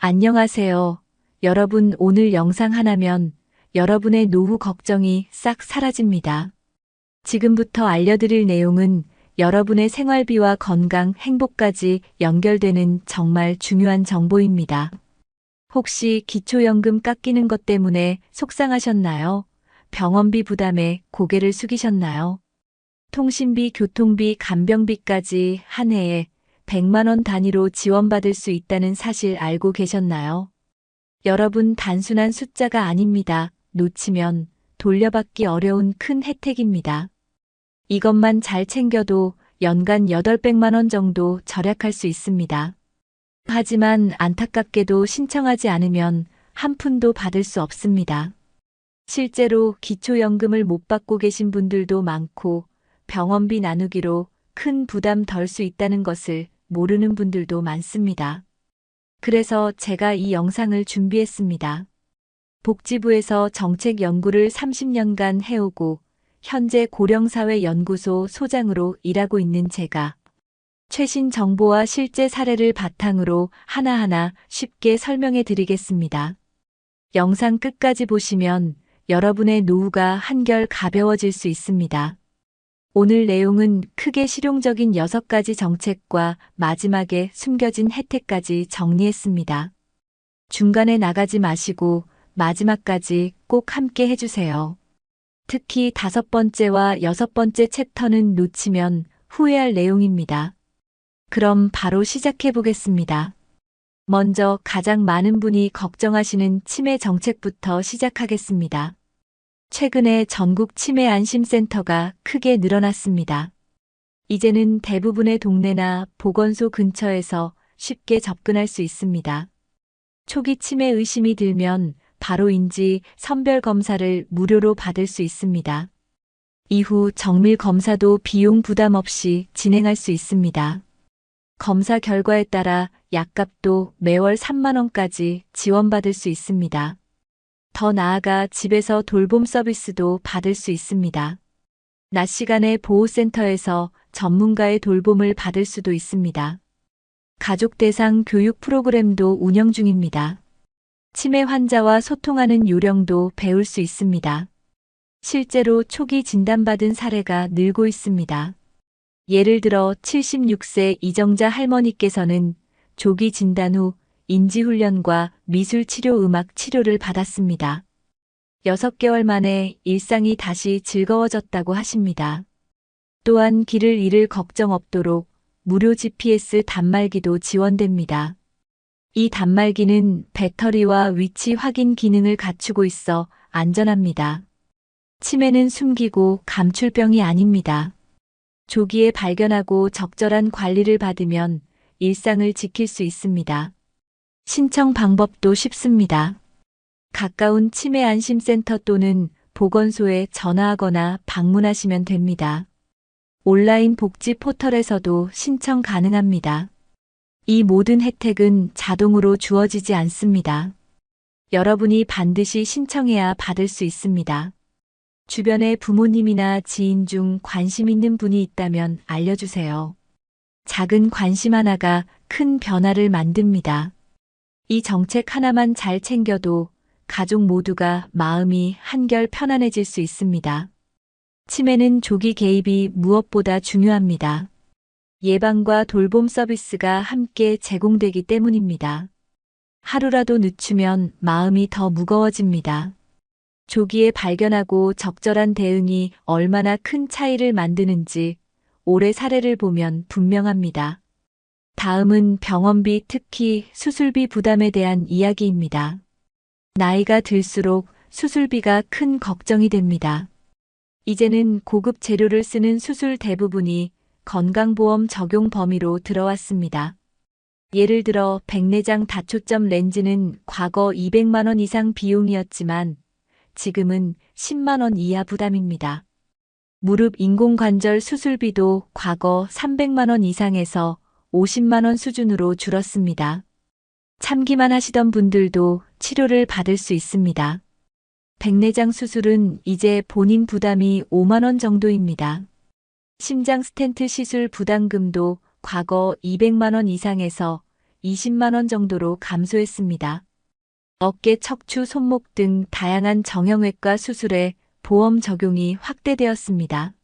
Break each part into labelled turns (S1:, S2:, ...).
S1: 안녕하세요. 여러분, 오늘 영상 하나면 여러분의 노후 걱정이 싹 사라집니다. 지금부터 알려드릴 내용은 여러분의 생활비와 건강, 행복까지 연결되는 정말 중요한 정보입니다. 혹시 기초연금 깎이는 것 때문에 속상하셨나요? 병원비 부담에 고개를 숙이셨나요? 통신비, 교통비, 간병비까지 한 해에 100만 원 단위로 지원받을 수 있다는 사실 알고 계셨나요? 여러분, 단순한 숫자가 아닙니다. 놓치면 돌려받기 어려운 큰 혜택입니다. 이것만 잘 챙겨도 연간 800만 원 정도 절약할 수 있습니다. 하지만 안타깝게도 신청하지 않으면 한 푼도 받을 수 없습니다. 실제로 기초연금을 못 받고 계신 분들도 많고 병원비 나누기로 큰 부담 덜 수 있다는 것을 모르는 분들도 많습니다. 그래서 제가 이 영상을 준비했습니다. 복지부에서 정책 연구를 30년간 해오고 현재 고령사회연구소 소장으로 일하고 있는 제가 최신 정보와 실제 사례를 바탕으로 하나하나 쉽게 설명해 드리겠습니다. 영상 끝까지 보시면 여러분의 노후가 한결 가벼워질 수 있습니다. 오늘 내용은 크게 실용적인 6가지 정책과 마지막에 숨겨진 혜택까지 정리했습니다. 중간에 나가지 마시고 마지막까지 꼭 함께 해주세요. 특히 5번째와 6번째 챕터는 놓치면 후회할 내용입니다. 그럼 바로 시작해 보겠습니다. 먼저 가장 많은 분이 걱정하시는 치매 정책부터 시작하겠습니다. 최근에 전국 치매 안심센터가 크게 늘어났습니다. 이제는 대부분의 동네나 보건소 근처에서 쉽게 접근할 수 있습니다. 초기 치매 의심이 들면 바로 인지 선별 검사를 무료로 받을 수 있습니다. 이후 정밀 검사도 비용 부담 없이 진행할 수 있습니다. 검사 결과에 따라 약값도 매월 3만 원까지 지원받을 수 있습니다. 더 나아가 집에서 돌봄 서비스도 받을 수 있습니다. 낮 시간에 보호센터에서 전문가의 돌봄을 받을 수도 있습니다. 가족 대상 교육 프로그램도 운영 중입니다. 치매 환자와 소통하는 요령도 배울 수 있습니다. 실제로 초기 진단받은 사례가 늘고 있습니다. 예를 들어 76세 이정자 할머니께서는 조기 진단 후 인지훈련과 미술치료 음악 치료를 받았습니다. 6개월 만에 일상이 다시 즐거워졌다고 하십니다. 또한 길을 잃을 걱정 없도록 무료 GPS 단말기도 지원됩니다. 이 단말기는 배터리와 위치 확인 기능을 갖추고 있어 안전합니다. 치매는 숨기고 감출 병이 아닙니다. 조기에 발견하고 적절한 관리를 받으면 일상을 지킬 수 있습니다. 신청 방법도 쉽습니다. 가까운 치매 안심센터 또는 보건소에 전화하거나 방문하시면 됩니다. 온라인 복지 포털에서도 신청 가능합니다. 이 모든 혜택은 자동으로 주어지지 않습니다. 여러분이 반드시 신청해야 받을 수 있습니다. 주변에 부모님이나 지인 중 관심 있는 분이 있다면 알려주세요. 작은 관심 하나가 큰 변화를 만듭니다. 이 정책 하나만 잘 챙겨도 가족 모두가 마음이 한결 편안해질 수 있습니다. 치매는 조기 개입이 무엇보다 중요합니다. 예방과 돌봄 서비스가 함께 제공되기 때문입니다. 하루라도 늦추면 마음이 더 무거워집니다. 조기에 발견하고 적절한 대응이 얼마나 큰 차이를 만드는지 올해 사례를 보면 분명합니다. 다음은 병원비, 특히 수술비 부담에 대한 이야기입니다. 나이가 들수록 수술비가 큰 걱정이 됩니다. 이제는 고급 재료를 쓰는 수술 대부분이 건강보험 적용 범위로 들어왔습니다. 예를 들어 백내장 다초점 렌즈는 과거 200만 원 이상 비용이었지만 지금은 10만 원 이하 부담입니다. 무릎 인공관절 수술비도 과거 300만 원 이상에서 50만 원 수준으로 줄었습니다. 참기만 하시던 분들도 치료를 받을 수 있습니다. 백내장 수술은 이제 본인 부담이 5만 원 정도입니다. 심장 스텐트 시술 부담금도 과거 200만 원 이상에서 20만 원 정도로 감소했습니다. 어깨, 척추, 손목 등 다양한 정형외과 수술에 보험 적용이 확대되었습니다.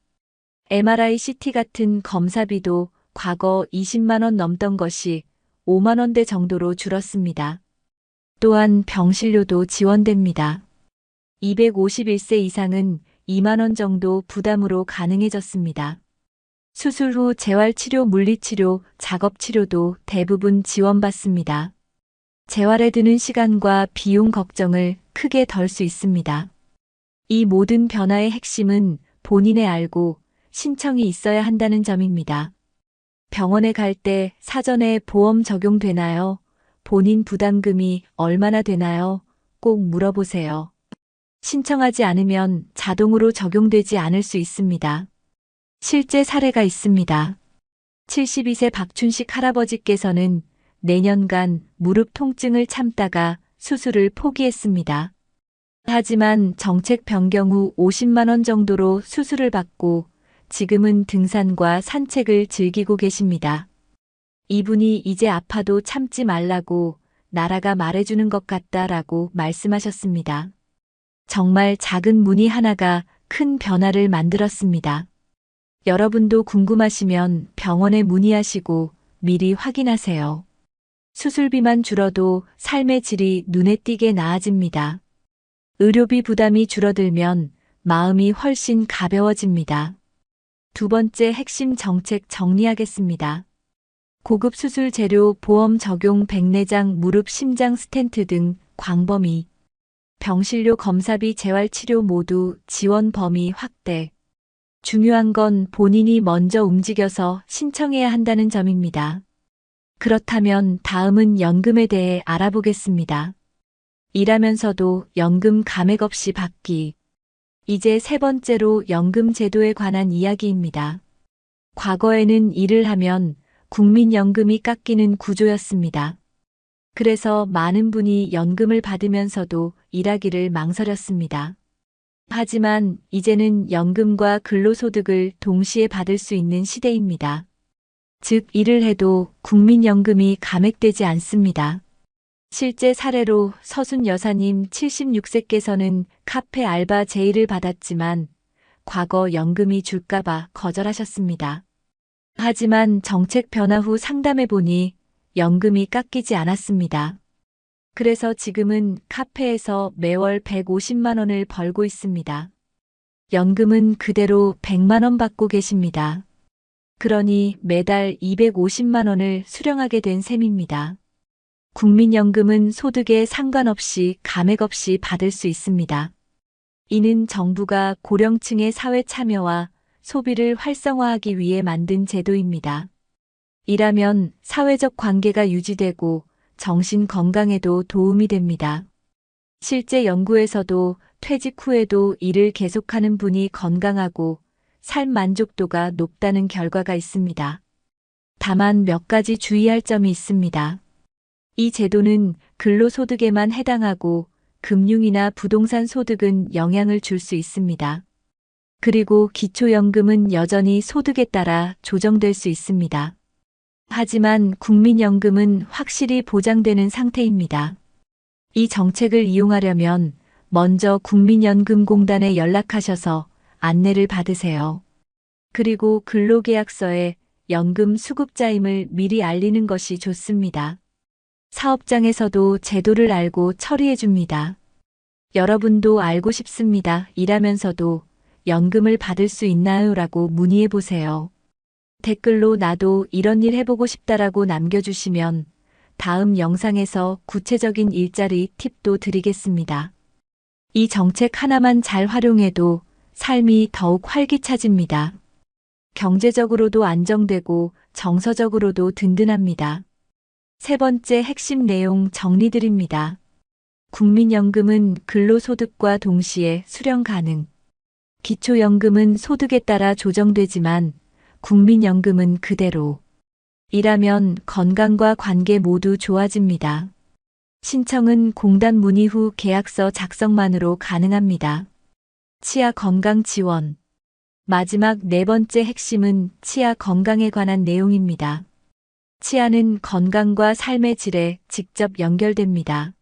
S1: MRI, CT 같은 검사비도 과거 20만 원 넘던 것이 5만 원대 정도로 줄었습니다. 또한 병실료도 지원됩니다. 251세 이상은 2만 원 정도 부담으로 가능해졌습니다. 수술 후 재활치료, 물리치료, 작업치료도 대부분 지원받습니다. 재활에 드는 시간과 비용 걱정을 크게 덜 수 있습니다. 이 모든 변화의 핵심은 본인의 알고 신청이 있어야 한다는 점입니다. 병원에 갈 때 사전에 보험 적용되나요? 본인 부담금이 얼마나 되나요? 꼭 물어보세요. 신청하지 않으면 자동으로 적용되지 않을 수 있습니다. 실제 사례가 있습니다. 72세 박춘식 할아버지께서는 내년간 무릎 통증을 참다가 수술을 포기했습니다. 하지만 정책 변경 후 50만 원 정도로 수술을 받고 지금은 등산과 산책을 즐기고 계십니다. 이분이 이제 아파도 참지 말라고 나라가 말해주는 것 같다라고 말씀하셨습니다. 정말 작은 문의 하나가 큰 변화를 만들었습니다. 여러분도 궁금하시면 병원에 문의하시고 미리 확인하세요. 수술비만 줄어도 삶의 질이 눈에 띄게 나아집니다. 의료비 부담이 줄어들면 마음이 훨씬 가벼워집니다. 두 번째 핵심 정책 정리하겠습니다. 고급 수술 재료 보험 적용 백내장, 무릎, 심장 스텐트 등 광범위, 병실료, 검사비, 재활치료 모두 지원 범위 확대. 중요한 건 본인이 먼저 움직여서 신청해야 한다는 점입니다. 그렇다면 다음은 연금에 대해 알아보겠습니다. 일하면서도 연금 감액 없이 받기. 이제 세 번째로 연금 제도에 관한 이야기입니다. 과거에는 일을 하면 국민연금이 깎이는 구조였습니다. 그래서 많은 분이 연금을 받으면서도 일하기를 망설였습니다. 하지만 이제는 연금과 근로소득을 동시에 받을 수 있는 시대입니다. 즉, 일을 해도 국민연금이 감액되지 않습니다. 실제 사례로 서순 여사님 76세께서는 카페 알바 제의를 받았지만 과거 연금이 줄까봐 거절하셨습니다. 하지만 정책 변화 후 상담해보니 연금이 깎이지 않았습니다. 그래서 지금은 카페에서 매월 150만 원을 벌고 있습니다. 연금은 그대로 100만 원 받고 계십니다. 그러니 매달 250만 원을 수령하게 된 셈입니다. 국민연금은 소득에 상관없이 감액 없이 받을 수 있습니다. 이는 정부가 고령층의 사회 참여와 소비를 활성화하기 위해 만든 제도입니다. 일하면 사회적 관계가 유지되고 정신 건강에도 도움이 됩니다. 실제 연구에서도 퇴직 후에도 일을 계속하는 분이 건강하고 삶 만족도가 높다는 결과가 있습니다. 다만 몇 가지 주의할 점이 있습니다. 이 제도는 근로소득에만 해당하고 금융이나 부동산 소득은 영향을 줄 수 있습니다. 그리고 기초연금은 여전히 소득에 따라 조정될 수 있습니다. 하지만 국민연금은 확실히 보장되는 상태입니다. 이 정책을 이용하려면 먼저 국민연금공단에 연락하셔서 안내를 받으세요. 그리고 근로계약서에 연금 수급자임을 미리 알리는 것이 좋습니다. 사업장에서도 제도를 알고 처리해 줍니다. 여러분도 알고 싶습니다. 일하면서도 연금을 받을 수 있나요? 라고 문의해 보세요. 댓글로 나도 이런 일 해보고 싶다라고 남겨주시면 다음 영상에서 구체적인 일자리 팁도 드리겠습니다. 이 정책 하나만 잘 활용해도 삶이 더욱 활기차집니다. 경제적으로도 안정되고 정서적으로도 든든합니다. 세 번째 핵심 내용 정리드립니다. 국민연금은 근로소득과 동시에 수령 가능. 기초연금은 소득에 따라 조정되지만 국민연금은 그대로. 일하면 건강과 관계 모두 좋아집니다. 신청은 공단 문의 후 계약서 작성만으로 가능합니다. 치아 건강 지원. 마지막 네 번째 핵심은 치아 건강에 관한 내용입니다. 치아는 건강과 삶의 질에 직접 연결됩니다.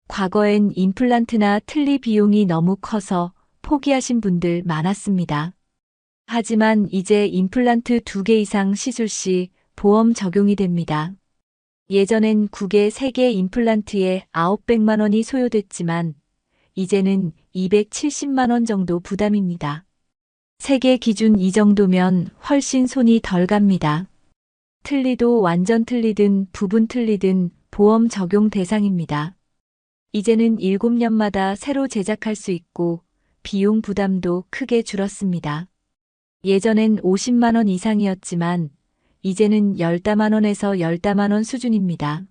S1: 과거엔 임플란트나 틀니 비용이 너무 커서 포기하신 분들 많았습니다. 하지만 이제 임플란트 2개 이상 시술 시 보험 적용이 됩니다. 예전엔 9개 3개 임플란트에 900만 원이 소요됐지만 이제는 270만 원 정도 부담입니다. 세계 기준 이 정도면 훨씬 손이 덜 갑니다. 틀니도 완전 틀니든 부분 틀니든 보험 적용 대상입니다. 이제는 7년마다 새로 제작할 수 있고 비용 부담도 크게 줄었습니다. 예전엔 50만 원 이상이었지만 이제는 10만 원에서 10만 원 수준입니다.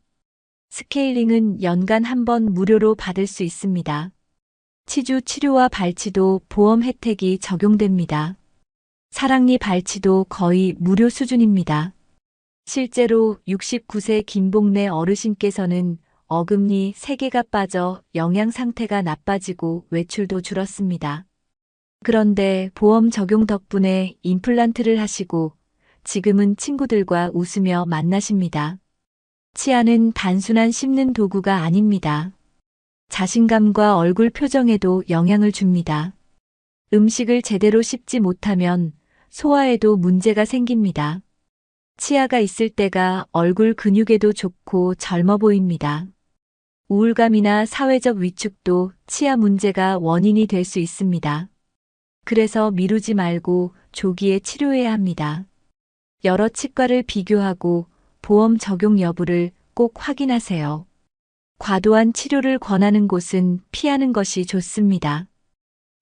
S1: 스케일링은 연간 한 번 무료로 받을 수 있습니다. 치주 치료와 발치도 보험 혜택이 적용됩니다. 사랑니 발치도 거의 무료 수준입니다. 실제로 69세 김복래 어르신께서는 어금니 3개가 빠져 영양 상태가 나빠지고 외출도 줄었습니다. 그런데 보험 적용 덕분에 임플란트를 하시고 지금은 친구들과 웃으며 만나십니다. 치아는 단순한 씹는 도구가 아닙니다. 자신감과 얼굴 표정에도 영향을 줍니다. 음식을 제대로 씹지 못하면 소화에도 문제가 생깁니다. 치아가 있을 때가 얼굴 근육에도 좋고 젊어 보입니다. 우울감이나 사회적 위축도 치아 문제가 원인이 될 수 있습니다. 그래서 미루지 말고 조기에 치료해야 합니다. 여러 치과를 비교하고 보험 적용 여부를 꼭 확인하세요. 과도한 치료를 권하는 곳은 피하는 것이 좋습니다.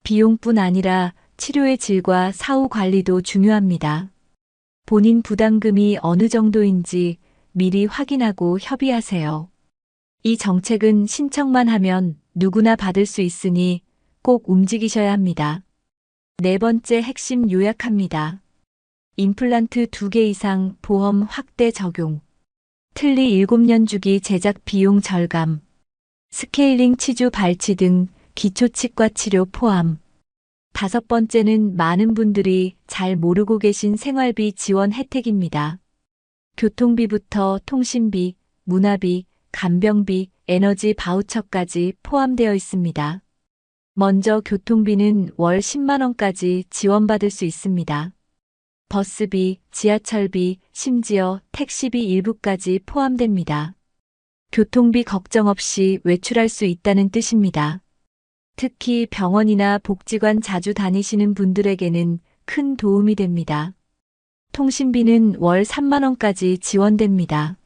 S1: 비용뿐 아니라 치료의 질과 사후 관리도 중요합니다. 본인 부담금이 어느 정도인지 미리 확인하고 협의하세요. 이 정책은 신청만 하면 누구나 받을 수 있으니 꼭 움직이셔야 합니다. 네 번째 핵심 요약합니다. 임플란트 2개 이상 보험 확대 적용. 틀니 7년 주기 제작 비용 절감. 스케일링 치주 발치 등 기초치과 치료 포함. 5번째는 많은 분들이 잘 모르고 계신 생활비 지원 혜택입니다. 교통비부터 통신비, 문화비, 간병비, 에너지 바우처까지 포함되어 있습니다. 먼저 교통비는 월 10만 원까지 지원받을 수 있습니다. 버스비, 지하철비, 심지어 택시비 일부까지 포함됩니다. 교통비 걱정 없이 외출할 수 있다는 뜻입니다. 특히 병원이나 복지관 자주 다니시는 분들에게는 큰 도움이 됩니다. 통신비는 월 3만 원까지 지원됩니다.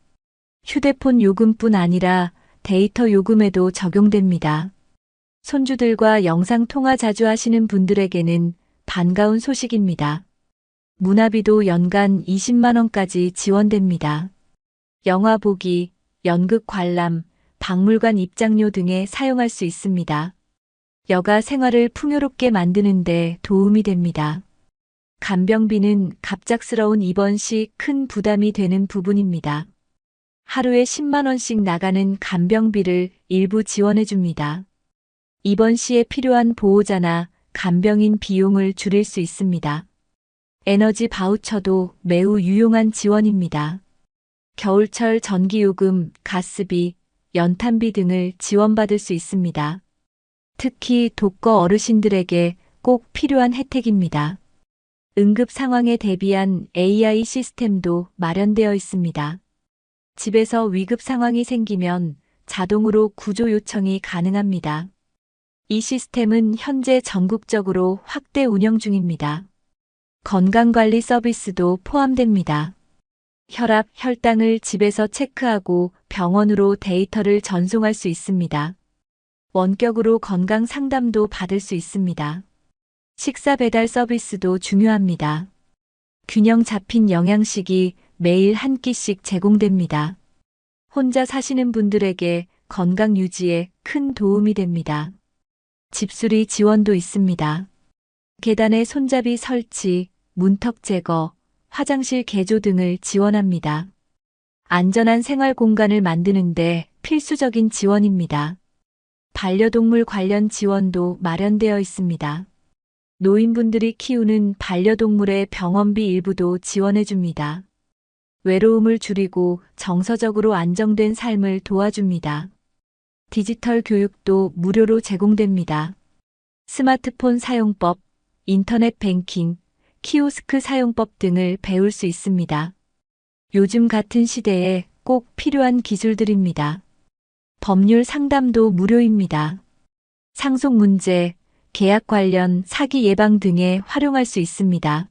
S1: 휴대폰 요금뿐 아니라 데이터 요금에도 적용됩니다. 손주들과 영상 통화 자주 하시는 분들에게는 반가운 소식입니다. 문화비도 연간 20만 원까지 지원됩니다. 영화 보기, 연극 관람, 박물관 입장료 등에 사용할 수 있습니다. 여가 생활을 풍요롭게 만드는 데 도움이 됩니다. 간병비는 갑작스러운 입원 시 큰 부담이 되는 부분입니다. 하루에 10만 원씩 나가는 간병비를 일부 지원해 줍니다. 입원 시에 필요한 보호자나 간병인 비용을 줄일 수 있습니다. 에너지 바우처도 매우 유용한 지원입니다. 겨울철 전기요금, 가스비, 연탄비 등을 지원받을 수 있습니다. 특히 독거 어르신들에게 꼭 필요한 혜택입니다. 응급 상황에 대비한 AI 시스템도 마련되어 있습니다. 집에서 위급 상황이 생기면 자동으로 구조 요청이 가능합니다. 이 시스템은 현재 전국적으로 확대 운영 중입니다. 건강관리 서비스도 포함됩니다. 혈압, 혈당을 집에서 체크하고 병원으로 데이터를 전송할 수 있습니다. 원격으로 건강 상담도 받을 수 있습니다. 식사 배달 서비스도 중요합니다. 균형 잡힌 영양식이 매일 한 끼씩 제공됩니다. 혼자 사시는 분들에게 건강 유지에 큰 도움이 됩니다. 집수리 지원도 있습니다. 계단에 손잡이 설치, 문턱 제거, 화장실 개조 등을 지원합니다. 안전한 생활 공간을 만드는데 필수적인 지원입니다. 반려동물 관련 지원도 마련되어 있습니다. 노인분들이 키우는 반려동물의 병원비 일부도 지원해 줍니다. 외로움을 줄이고 정서적으로 안정된 삶을 도와줍니다. 디지털 교육도 무료로 제공됩니다. 스마트폰 사용법, 인터넷 뱅킹, 키오스크 사용법 등을 배울 수 있습니다. 요즘 같은 시대에 꼭 필요한 기술들입니다. 법률 상담도 무료입니다. 상속 문제, 계약 관련 사기 예방 등에 활용할 수 있습니다.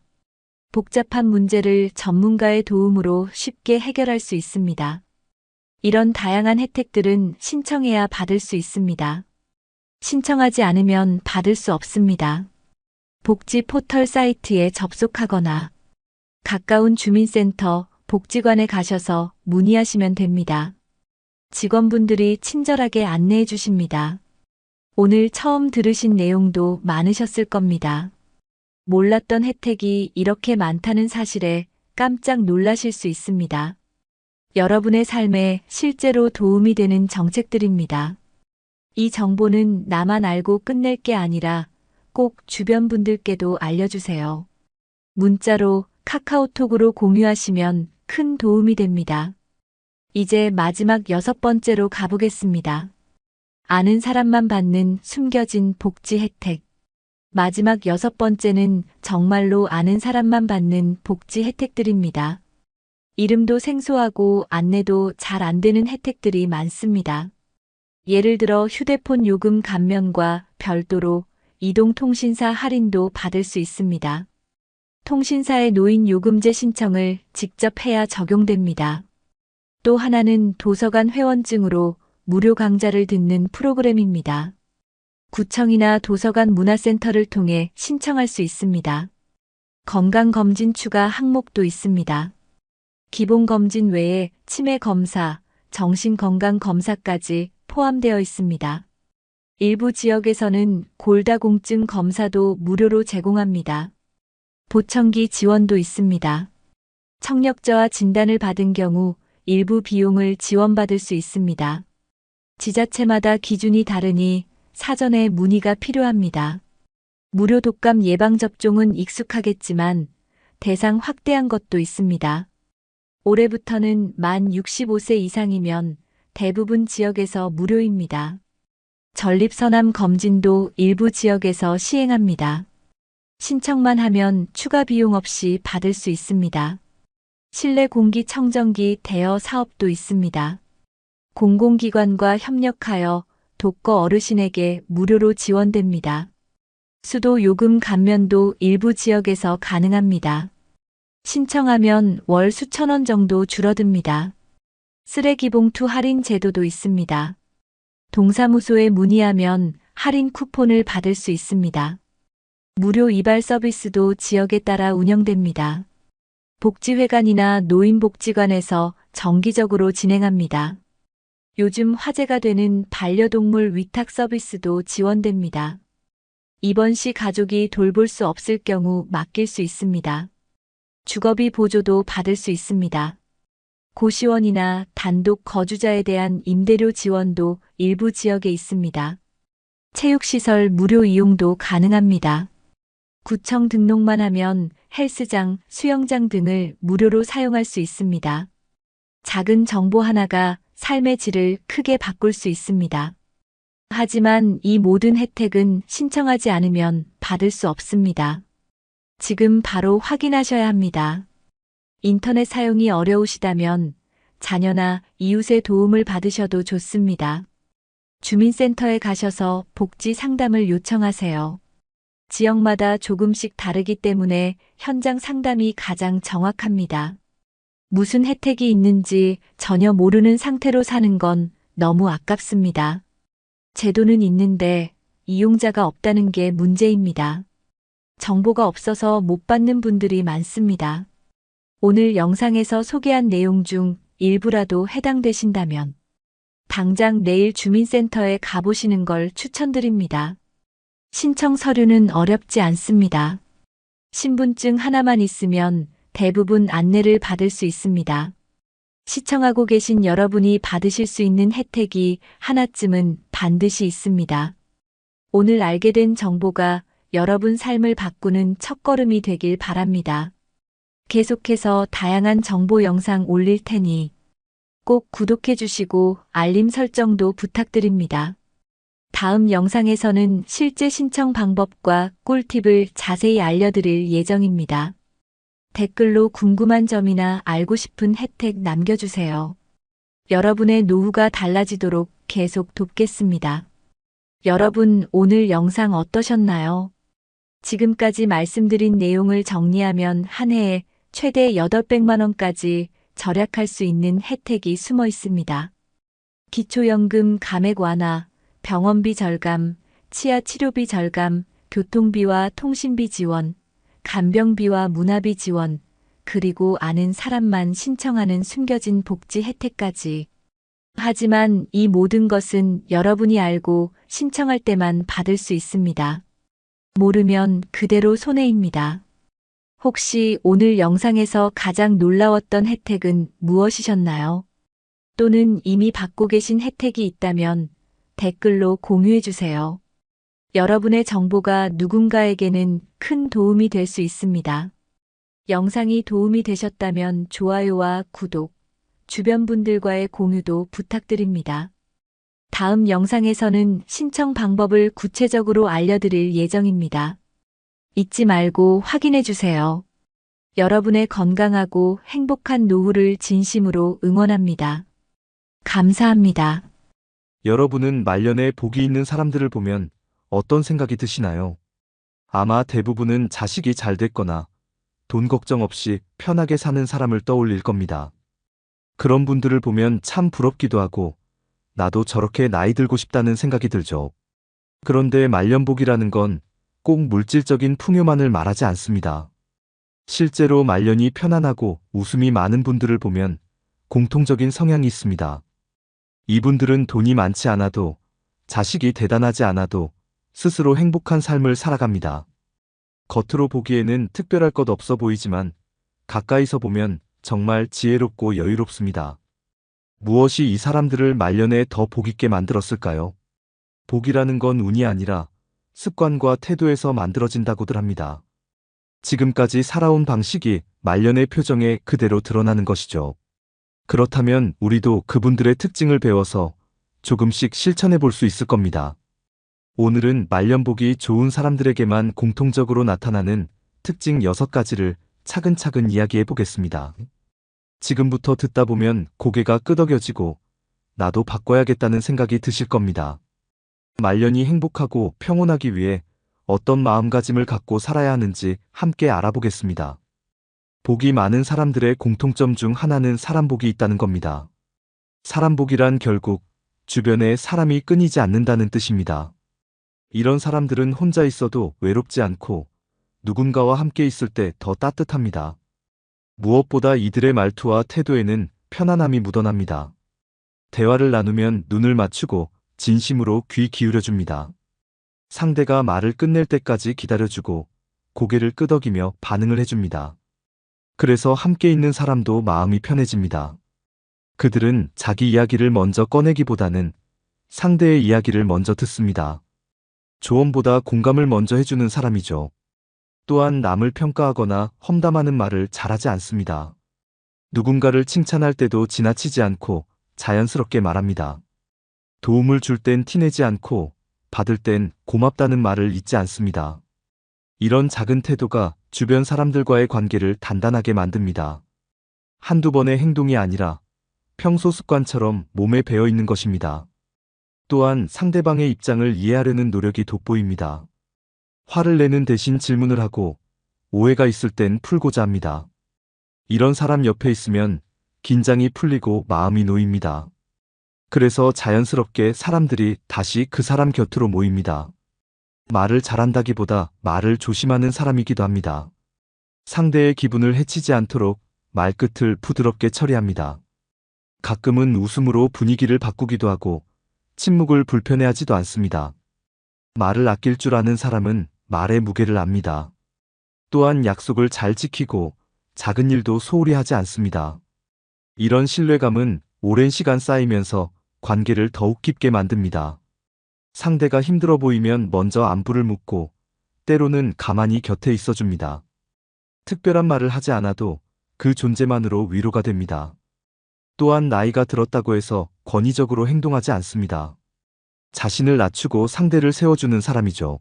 S1: 복잡한 문제를 전문가의 도움으로 쉽게 해결할 수 있습니다. 이런 다양한 혜택들은 신청해야 받을 수 있습니다. 신청하지 않으면 받을 수 없습니다. 복지 포털 사이트에 접속하거나 가까운 주민센터, 복지관에 가셔서 문의하시면 됩니다. 직원분들이 친절하게 안내해 주십니다. 오늘 처음 들으신 내용도 많으셨을 겁니다. 몰랐던 혜택이 이렇게 많다는 사실에 깜짝 놀라실 수 있습니다. 여러분의 삶에 실제로 도움이 되는 정책들입니다. 이 정보는 나만 알고 끝낼 게 아니라 꼭 주변 분들께도 알려주세요. 문자로, 카카오톡으로 공유하시면 큰 도움이 됩니다. 이제 마지막 6번째로 가보겠습니다. 아는 사람만 받는 숨겨진 복지 혜택. 마지막 6번째는 정말로 아는 사람만 받는 복지 혜택들입니다. 이름도 생소하고 안내도 잘 안 되는 혜택들이 많습니다. 예를 들어 휴대폰 요금 감면과 별도로 이동통신사 할인도 받을 수 있습니다. 통신사의 노인 요금제 신청을 직접 해야 적용됩니다. 또 하나는 도서관 회원증으로 무료 강좌를 듣는 프로그램입니다. 구청이나 도서관 문화센터를 통해 신청할 수 있습니다. 건강검진 추가 항목도 있습니다. 기본검진 외에 치매검사, 정신건강검사까지 포함되어 있습니다. 일부 지역에서는 골다공증 검사도 무료로 제공합니다. 보청기 지원도 있습니다. 청력저하 진단을 받은 경우 일부 비용을 지원받을 수 있습니다. 지자체마다 기준이 다르니 사전에 문의가 필요합니다. 무료 독감 예방접종은 익숙하겠지만 대상 확대한 것도 있습니다. 올해부터는 만 65세 이상이면 대부분 지역에서 무료입니다. 전립선암 검진도 일부 지역에서 시행합니다. 신청만 하면 추가 비용 없이 받을 수 있습니다. 실내 공기청정기 대여 사업도 있습니다. 공공기관과 협력하여 독거 어르신에게 무료로 지원됩니다. 수도 요금 감면도 일부 지역에서 가능합니다. 신청하면 월 수천 원 정도 줄어듭니다. 쓰레기봉투 할인 제도도 있습니다. 동사무소에 문의하면 할인 쿠폰을 받을 수 있습니다. 무료 이발 서비스도 지역에 따라 운영됩니다. 복지회관이나 노인복지관에서 정기적으로 진행합니다. 요즘 화제가 되는 반려동물 위탁 서비스도 지원됩니다. 입원 시 가족이 돌볼 수 없을 경우 맡길 수 있습니다. 주거비 보조도 받을 수 있습니다. 고시원이나 단독 거주자에 대한 임대료 지원도 일부 지역에 있습니다. 체육시설 무료 이용도 가능합니다. 구청 등록만 하면 헬스장, 수영장 등을 무료로 사용할 수 있습니다. 작은 정보 하나가 삶의 질을 크게 바꿀 수 있습니다. 하지만 이 모든 혜택은 신청하지 않으면 받을 수 없습니다. 지금 바로 확인하셔야 합니다. 인터넷 사용이 어려우시다면 자녀나 이웃의 도움을 받으셔도 좋습니다. 주민센터에 가셔서 복지 상담을 요청하세요. 지역마다 조금씩 다르기 때문에 현장 상담이 가장 정확합니다. 무슨 혜택이 있는지 전혀 모르는 상태로 사는 건 너무 아깝습니다. 제도는 있는데 이용자가 없다는 게 문제입니다. 정보가 없어서 못 받는 분들이 많습니다. 오늘 영상에서 소개한 내용 중 일부라도 해당되신다면 당장 내일 주민센터에 가보시는 걸 추천드립니다. 신청 서류는 어렵지 않습니다. 신분증 하나만 있으면 대부분 안내를 받을 수 있습니다. 시청하고 계신 여러분이 받으실 수 있는 혜택이 하나쯤은 반드시 있습니다. 오늘 알게 된 정보가 여러분 삶을 바꾸는 첫걸음이 되길 바랍니다. 계속해서 다양한 정보 영상 올릴 테니 꼭 구독해 주시고 알림 설정도 부탁드립니다. 다음 영상에서는 실제 신청 방법과 꿀팁을 자세히 알려드릴 예정입니다. 댓글로 궁금한 점이나 알고 싶은 혜택 남겨주세요. 여러분의 노후가 달라지도록 계속 돕겠습니다. 여러분, 오늘 영상 어떠셨나요? 지금까지 말씀드린 내용을 정리하면 한 해에 최대 800만 원까지 절약할 수 있는 혜택이 숨어 있습니다. 기초연금 감액 완화, 병원비 절감, 치아 치료비 절감, 교통비와 통신비 지원, 간병비와 문화비 지원, 그리고 아는 사람만 신청하는 숨겨진 복지 혜택까지. 하지만 이 모든 것은 여러분이 알고 신청할 때만 받을 수 있습니다. 모르면 그대로 손해입니다. 혹시 오늘 영상에서 가장 놀라웠던 혜택은 무엇이셨나요? 또는 이미 받고 계신 혜택이 있다면 댓글로 공유해 주세요. 여러분의 정보가 누군가에게는 큰 도움이 될 수 있습니다. 영상이 도움이 되셨다면 좋아요와 구독, 주변 분들과의 공유도 부탁드립니다. 다음 영상에서는 신청 방법을 구체적으로 알려드릴 예정입니다. 잊지 말고 확인해 주세요. 여러분의 건강하고 행복한 노후를 진심으로 응원합니다. 감사합니다.
S2: 여러분은 말년에 복이 있는 사람들을 보면 어떤 생각이 드시나요? 아마 대부분은 자식이 잘 됐거나 돈 걱정 없이 편하게 사는 사람을 떠올릴 겁니다. 그런 분들을 보면 참 부럽기도 하고 나도 저렇게 나이 들고 싶다는 생각이 들죠. 그런데 말년복이라는 건 꼭 물질적인 풍요만을 말하지 않습니다. 실제로 말년이 편안하고 웃음이 많은 분들을 보면 공통적인 성향이 있습니다. 이분들은 돈이 많지 않아도, 자식이 대단하지 않아도 스스로 행복한 삶을 살아갑니다. 겉으로 보기에는 특별할 것 없어 보이지만 가까이서 보면 정말 지혜롭고 여유롭습니다. 무엇이 이 사람들을 말년에 더 복있게 만들었을까요? 복이라는 건 운이 아니라 습관과 태도에서 만들어진다고들 합니다. 지금까지 살아온 방식이 말년의 표정에 그대로 드러나는 것이죠. 그렇다면 우리도 그분들의 특징을 배워서 조금씩 실천해 볼 수 있을 겁니다. 오늘은 말년복이 좋은 사람들에게만 공통적으로 나타나는 특징 6가지를 차근차근 이야기해 보겠습니다. 지금부터 듣다 보면 고개가 끄덕여지고 나도 바꿔야겠다는 생각이 드실 겁니다. 말년이 행복하고 평온하기 위해 어떤 마음가짐을 갖고 살아야 하는지 함께 알아보겠습니다. 복이 많은 사람들의 공통점 중 하나는 사람복이 있다는 겁니다. 사람복이란 결국 주변에 사람이 끊이지 않는다는 뜻입니다. 이런 사람들은 혼자 있어도 외롭지 않고 누군가와 함께 있을 때 더 따뜻합니다. 무엇보다 이들의 말투와 태도에는 편안함이 묻어납니다. 대화를 나누면 눈을 맞추고 진심으로 귀 기울여줍니다. 상대가 말을 끝낼 때까지 기다려주고 고개를 끄덕이며 반응을 해줍니다. 그래서 함께 있는 사람도 마음이 편해집니다. 그들은 자기 이야기를 먼저 꺼내기보다는 상대의 이야기를 먼저 듣습니다. 조언보다 공감을 먼저 해주는 사람이죠. 또한 남을 평가하거나 험담하는 말을 잘하지 않습니다. 누군가를 칭찬할 때도 지나치지 않고 자연스럽게 말합니다. 도움을 줄 땐 티내지 않고 받을 땐 고맙다는 말을 잊지 않습니다. 이런 작은 태도가 주변 사람들과의 관계를 단단하게 만듭니다. 한두 번의 행동이 아니라 평소 습관처럼 몸에 배어 있는 것입니다. 또한 상대방의 입장을 이해하려는 노력이 돋보입니다. 화를 내는 대신 질문을 하고 오해가 있을 땐 풀고자 합니다. 이런 사람 옆에 있으면 긴장이 풀리고 마음이 놓입니다. 그래서 자연스럽게 사람들이 다시 그 사람 곁으로 모입니다. 말을 잘한다기보다 말을 조심하는 사람이기도 합니다. 상대의 기분을 해치지 않도록 말끝을 부드럽게 처리합니다. 가끔은 웃음으로 분위기를 바꾸기도 하고 침묵을 불편해하지도 않습니다. 말을 아낄 줄 아는 사람은 말의 무게를 압니다. 또한 약속을 잘 지키고 작은 일도 소홀히 하지 않습니다. 이런 신뢰감은 오랜 시간 쌓이면서 관계를 더욱 깊게 만듭니다. 상대가 힘들어 보이면 먼저 안부를 묻고 때로는 가만히 곁에 있어줍니다. 특별한 말을 하지 않아도 그 존재만으로 위로가 됩니다. 또한 나이가 들었다고 해서 권위적으로 행동하지 않습니다. 자신을 낮추고 상대를 세워주는 사람이죠.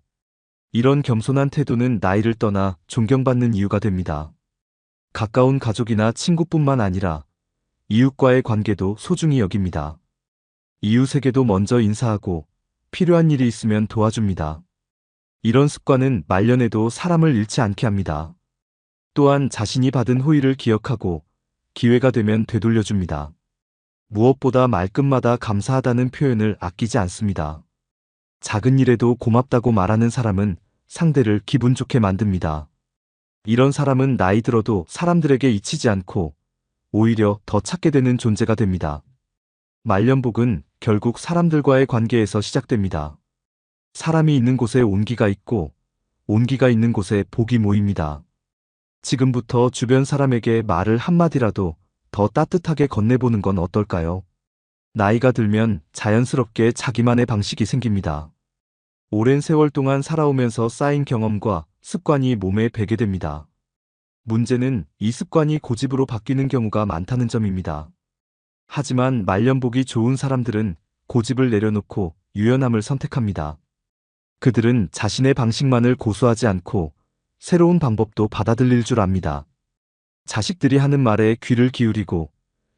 S2: 이런 겸손한 태도는 나이를 떠나 존경받는 이유가 됩니다. 가까운 가족이나 친구뿐만 아니라 이웃과의 관계도 소중히 여깁니다. 이웃에게도 먼저 인사하고 필요한 일이 있으면 도와줍니다. 이런 습관은 말년에도 사람을 잃지 않게 합니다. 또한 자신이 받은 호의를 기억하고 기회가 되면 되돌려줍니다. 무엇보다 말끝마다 감사하다는 표현을 아끼지 않습니다. 작은 일에도 고맙다고 말하는 사람은 상대를 기분 좋게 만듭니다. 이런 사람은 나이 들어도 사람들에게 잊히지 않고 오히려 더 찾게 되는 존재가 됩니다. 말년복은 결국 사람들과의 관계에서 시작됩니다. 사람이 있는 곳에 온기가 있고 온기가 있는 곳에 복이 모입니다. 지금부터 주변 사람에게 말을 한마디라도 더 따뜻하게 건네보는 건 어떨까요? 나이가 들면 자연스럽게 자기만의 방식이 생깁니다. 오랜 세월 동안 살아오면서 쌓인 경험과 습관이 몸에 배게 됩니다. 문제는 이 습관이 고집으로 바뀌는 경우가 많다는 점입니다. 하지만 말년복이 좋은 사람들은 고집을 내려놓고 유연함을 선택합니다. 그들은 자신의 방식만을 고수하지 않고 새로운 방법도 받아들일 줄 압니다. 자식들이 하는 말에 귀를 기울이고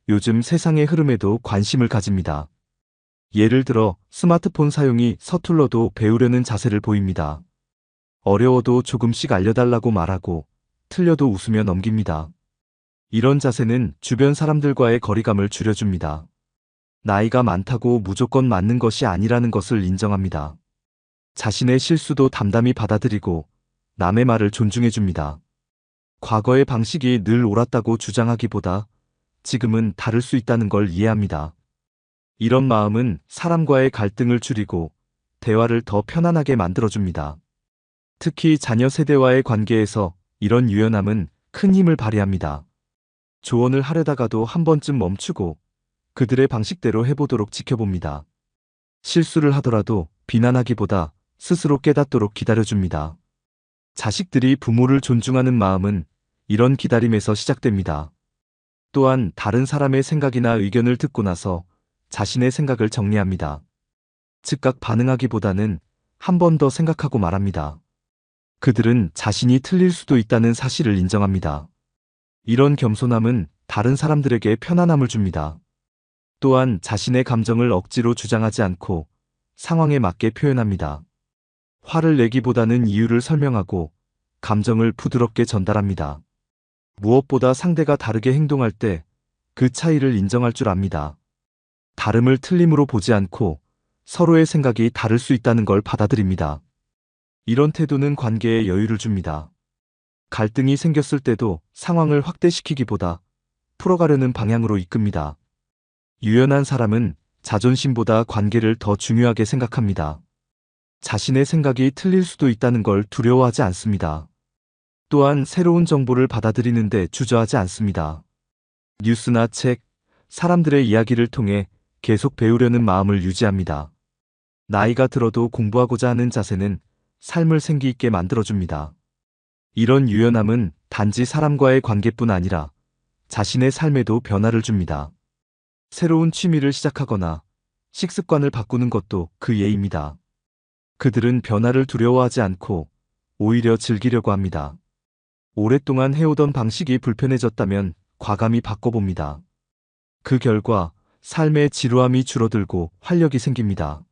S2: 요즘 세상의 흐름에도 관심을 가집니다. 예를 들어 스마트폰 사용이 서툴러도 배우려는 자세를 보입니다. 어려워도 조금씩 알려달라고 말하고 틀려도 웃으며 넘깁니다. 이런 자세는 주변 사람들과의 거리감을 줄여줍니다. 나이가 많다고 무조건 맞는 것이 아니라는 것을 인정합니다. 자신의 실수도 담담히 받아들이고 남의 말을 존중해줍니다. 과거의 방식이 늘 옳았다고 주장하기보다 지금은 다를 수 있다는 걸 이해합니다. 이런 마음은 사람과의 갈등을 줄이고 대화를 더 편안하게 만들어줍니다. 특히 자녀 세대와의 관계에서 이런 유연함은 큰 힘을 발휘합니다. 조언을 하려다가도 한 번쯤 멈추고 그들의 방식대로 해보도록 지켜봅니다. 실수를 하더라도 비난하기보다 스스로 깨닫도록 기다려줍니다. 자식들이 부모를 존중하는 마음은 이런 기다림에서 시작됩니다. 또한 다른 사람의 생각이나 의견을 듣고 나서 자신의 생각을 정리합니다. 즉각 반응하기보다는 한 번 더 생각하고 말합니다. 그들은 자신이 틀릴 수도 있다는 사실을 인정합니다. 이런 겸손함은 다른 사람들에게 편안함을 줍니다. 또한 자신의 감정을 억지로 주장하지 않고 상황에 맞게 표현합니다. 화를 내기보다는 이유를 설명하고 감정을 부드럽게 전달합니다. 무엇보다 상대가 다르게 행동할 때 그 차이를 인정할 줄 압니다. 다름을 틀림으로 보지 않고 서로의 생각이 다를 수 있다는 걸 받아들입니다. 이런 태도는 관계에 여유를 줍니다. 갈등이 생겼을 때도 상황을 확대시키기보다 풀어가려는 방향으로 이끕니다. 유연한 사람은 자존심보다 관계를 더 중요하게 생각합니다. 자신의 생각이 틀릴 수도 있다는 걸 두려워하지 않습니다. 또한 새로운 정보를 받아들이는데 주저하지 않습니다. 뉴스나 책, 사람들의 이야기를 통해 계속 배우려는 마음을 유지합니다. 나이가 들어도 공부하고자 하는 자세는 삶을 생기 있게 만들어줍니다. 이런 유연함은 단지 사람과의 관계뿐 아니라 자신의 삶에도 변화를 줍니다. 새로운 취미를 시작하거나 식습관을 바꾸는 것도 그 예입니다. 그들은 변화를 두려워하지 않고 오히려 즐기려고 합니다. 오랫동안 해오던 방식이 불편해졌다면 과감히 바꿔봅니다. 그 결과 삶의 지루함이 줄어들고 활력이 생깁니다.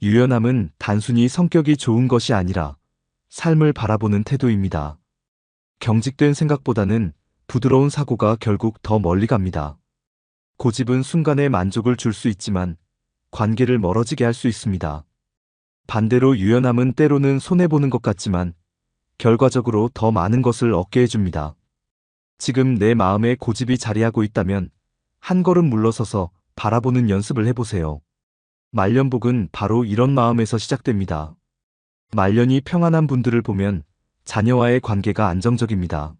S2: 유연함은 단순히 성격이 좋은 것이 아니라 삶을 바라보는 태도입니다. 경직된 생각보다는 부드러운 사고가 결국 더 멀리 갑니다. 고집은 순간의 만족을 줄 수 있지만 관계를 멀어지게 할 수 있습니다. 반대로 유연함은 때로는 손해보는 것 같지만 결과적으로 더 많은 것을 얻게 해줍니다. 지금 내 마음에 고집이 자리하고 있다면 한 걸음 물러서서 바라보는 연습을 해보세요. 말년복은 바로 이런 마음에서 시작됩니다. 말년이 평안한 분들을 보면 자녀와의 관계가 안정적입니다.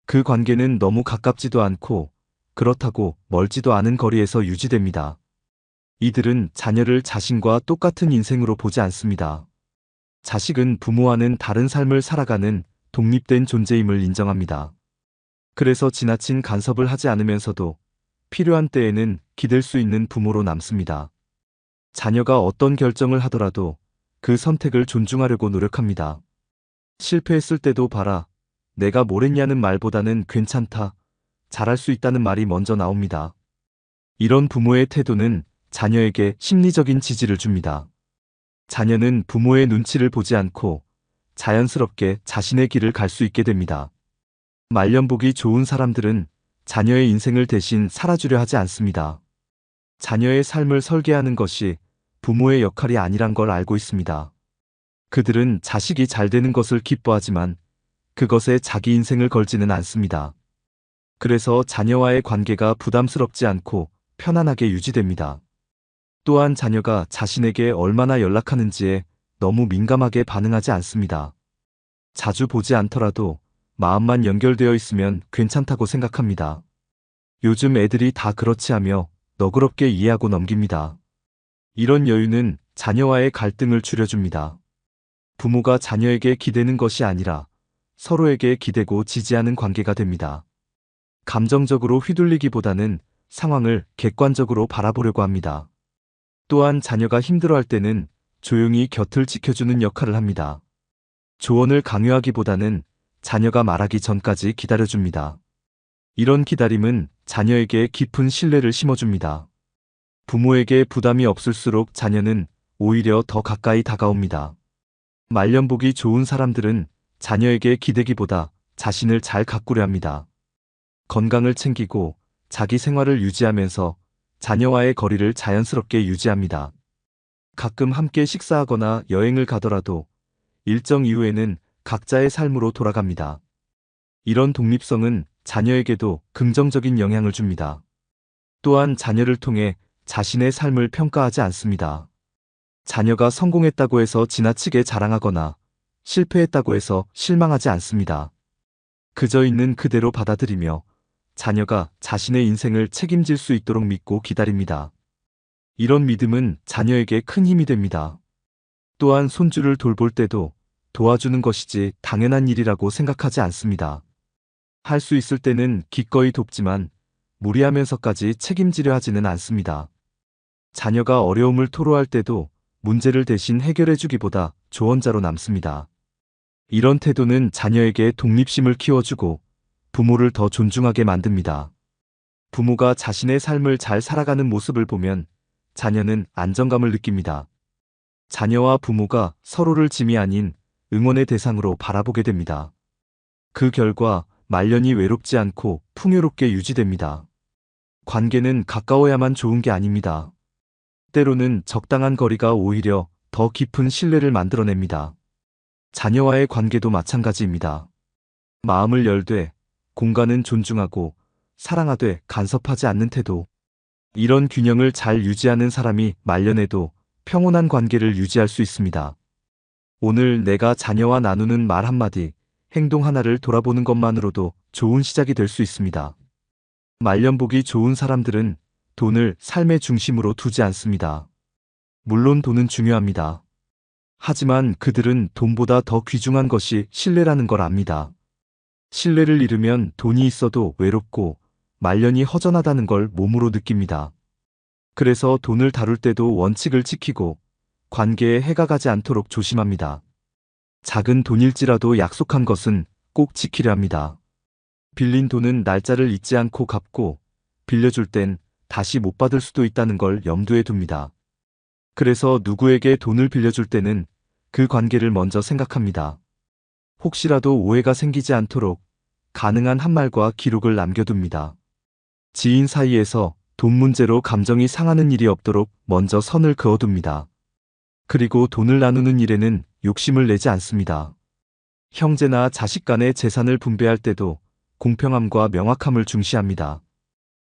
S2: 그 관계는 너무 가깝지도 않고 그렇다고 멀지도 않은 거리에서 유지됩니다. 이들은 자녀를 자신과 똑같은 인생으로 보지 않습니다. 자식은 부모와는 다른 삶을 살아가는 독립된 존재임을 인정합니다. 그래서 지나친 간섭을 하지 않으면서도 필요한 때에는 기댈 수 있는 부모로 남습니다. 자녀가 어떤 결정을 하더라도 그 선택을 존중하려고 노력합니다. 실패했을 때도 봐라, 내가 뭘 했냐는 말보다는 괜찮다, 잘할 수 있다는 말이 먼저 나옵니다. 이런 부모의 태도는 자녀에게 심리적인 지지를 줍니다. 자녀는 부모의 눈치를 보지 않고 자연스럽게 자신의 길을 갈 수 있게 됩니다. 말년복이 좋은 사람들은 자녀의 인생을 대신 살아주려 하지 않습니다. 자녀의 삶을 설계하는 것이 부모의 역할이 아니란 걸 알고 있습니다. 그들은 자식이 잘 되는 것을 기뻐하지만 그것에 자기 인생을 걸지는 않습니다. 그래서 자녀와의 관계가 부담스럽지 않고 편안하게 유지됩니다. 또한 자녀가 자신에게 얼마나 연락하는지에 너무 민감하게 반응하지 않습니다. 자주 보지 않더라도 마음만 연결되어 있으면 괜찮다고 생각합니다. 요즘 애들이 다 그렇지 하며 너그럽게 이해하고 넘깁니다. 이런 여유는 자녀와의 갈등을 줄여줍니다. 부모가 자녀에게 기대는 것이 아니라 서로에게 기대고 지지하는 관계가 됩니다. 감정적으로 휘둘리기보다는 상황을 객관적으로 바라보려고 합니다. 또한 자녀가 힘들어할 때는 조용히 곁을 지켜주는 역할을 합니다. 조언을 강요하기보다는 자녀가 말하기 전까지 기다려줍니다. 이런 기다림은 자녀에게 깊은 신뢰를 심어줍니다. 부모에게 부담이 없을수록 자녀는 오히려 더 가까이 다가옵니다. 말년복이 좋은 사람들은 자녀에게 기대기보다 자신을 잘 가꾸려 합니다. 건강을 챙기고 자기 생활을 유지하면서 자녀와의 거리를 자연스럽게 유지합니다. 가끔 함께 식사하거나 여행을 가더라도 일정 이후에는 각자의 삶으로 돌아갑니다. 이런 독립성은 자녀에게도 긍정적인 영향을 줍니다. 또한 자녀를 통해 자신의 삶을 평가하지 않습니다. 자녀가 성공했다고 해서 지나치게 자랑하거나 실패했다고 해서 실망하지 않습니다. 그저 있는 그대로 받아들이며 자녀가 자신의 인생을 책임질 수 있도록 믿고 기다립니다. 이런 믿음은 자녀에게 큰 힘이 됩니다. 또한 손주를 돌볼 때도 도와주는 것이지 당연한 일이라고 생각하지 않습니다. 할 수 있을 때는 기꺼이 돕지만 무리하면서까지 책임지려 하지는 않습니다. 자녀가 어려움을 토로할 때도 문제를 대신 해결해주기보다 조언자로 남습니다. 이런 태도는 자녀에게 독립심을 키워주고 부모를 더 존중하게 만듭니다. 부모가 자신의 삶을 잘 살아가는 모습을 보면 자녀는 안정감을 느낍니다. 자녀와 부모가 서로를 짐이 아닌 응원의 대상으로 바라보게 됩니다. 그 결과 말년이 외롭지 않고 풍요롭게 유지됩니다. 관계는 가까워야만 좋은 게 아닙니다. 때로는 적당한 거리가 오히려 더 깊은 신뢰를 만들어냅니다. 자녀와의 관계도 마찬가지입니다. 마음을 열되 공간은 존중하고 사랑하되 간섭하지 않는 태도. 이런 균형을 잘 유지하는 사람이 말년에도 평온한 관계를 유지할 수 있습니다. 오늘 내가 자녀와 나누는 말 한마디, 행동 하나를 돌아보는 것만으로도 좋은 시작이 될 수 있습니다. 말년복이 좋은 사람들은 돈을 삶의 중심으로 두지 않습니다. 물론 돈은 중요합니다. 하지만 그들은 돈보다 더 귀중한 것이 신뢰라는 걸 압니다. 신뢰를 잃으면 돈이 있어도 외롭고 말년이 허전하다는 걸 몸으로 느낍니다. 그래서 돈을 다룰 때도 원칙을 지키고 관계에 해가 가지 않도록 조심합니다. 작은 돈일지라도 약속한 것은 꼭 지키려 합니다. 빌린 돈은 날짜를 잊지 않고 갚고 빌려줄 땐 다시 못 받을 수도 있다는 걸 염두에 둡니다. 그래서 누구에게 돈을 빌려줄 때는 그 관계를 먼저 생각합니다. 혹시라도 오해가 생기지 않도록 가능한 한 말과 기록을 남겨둡니다. 지인 사이에서 돈 문제로 감정이 상하는 일이 없도록 먼저 선을 그어둡니다. 그리고 돈을 나누는 일에는 욕심을 내지 않습니다. 형제나 자식 간의 재산을 분배할 때도 공평함과 명확함을 중시합니다.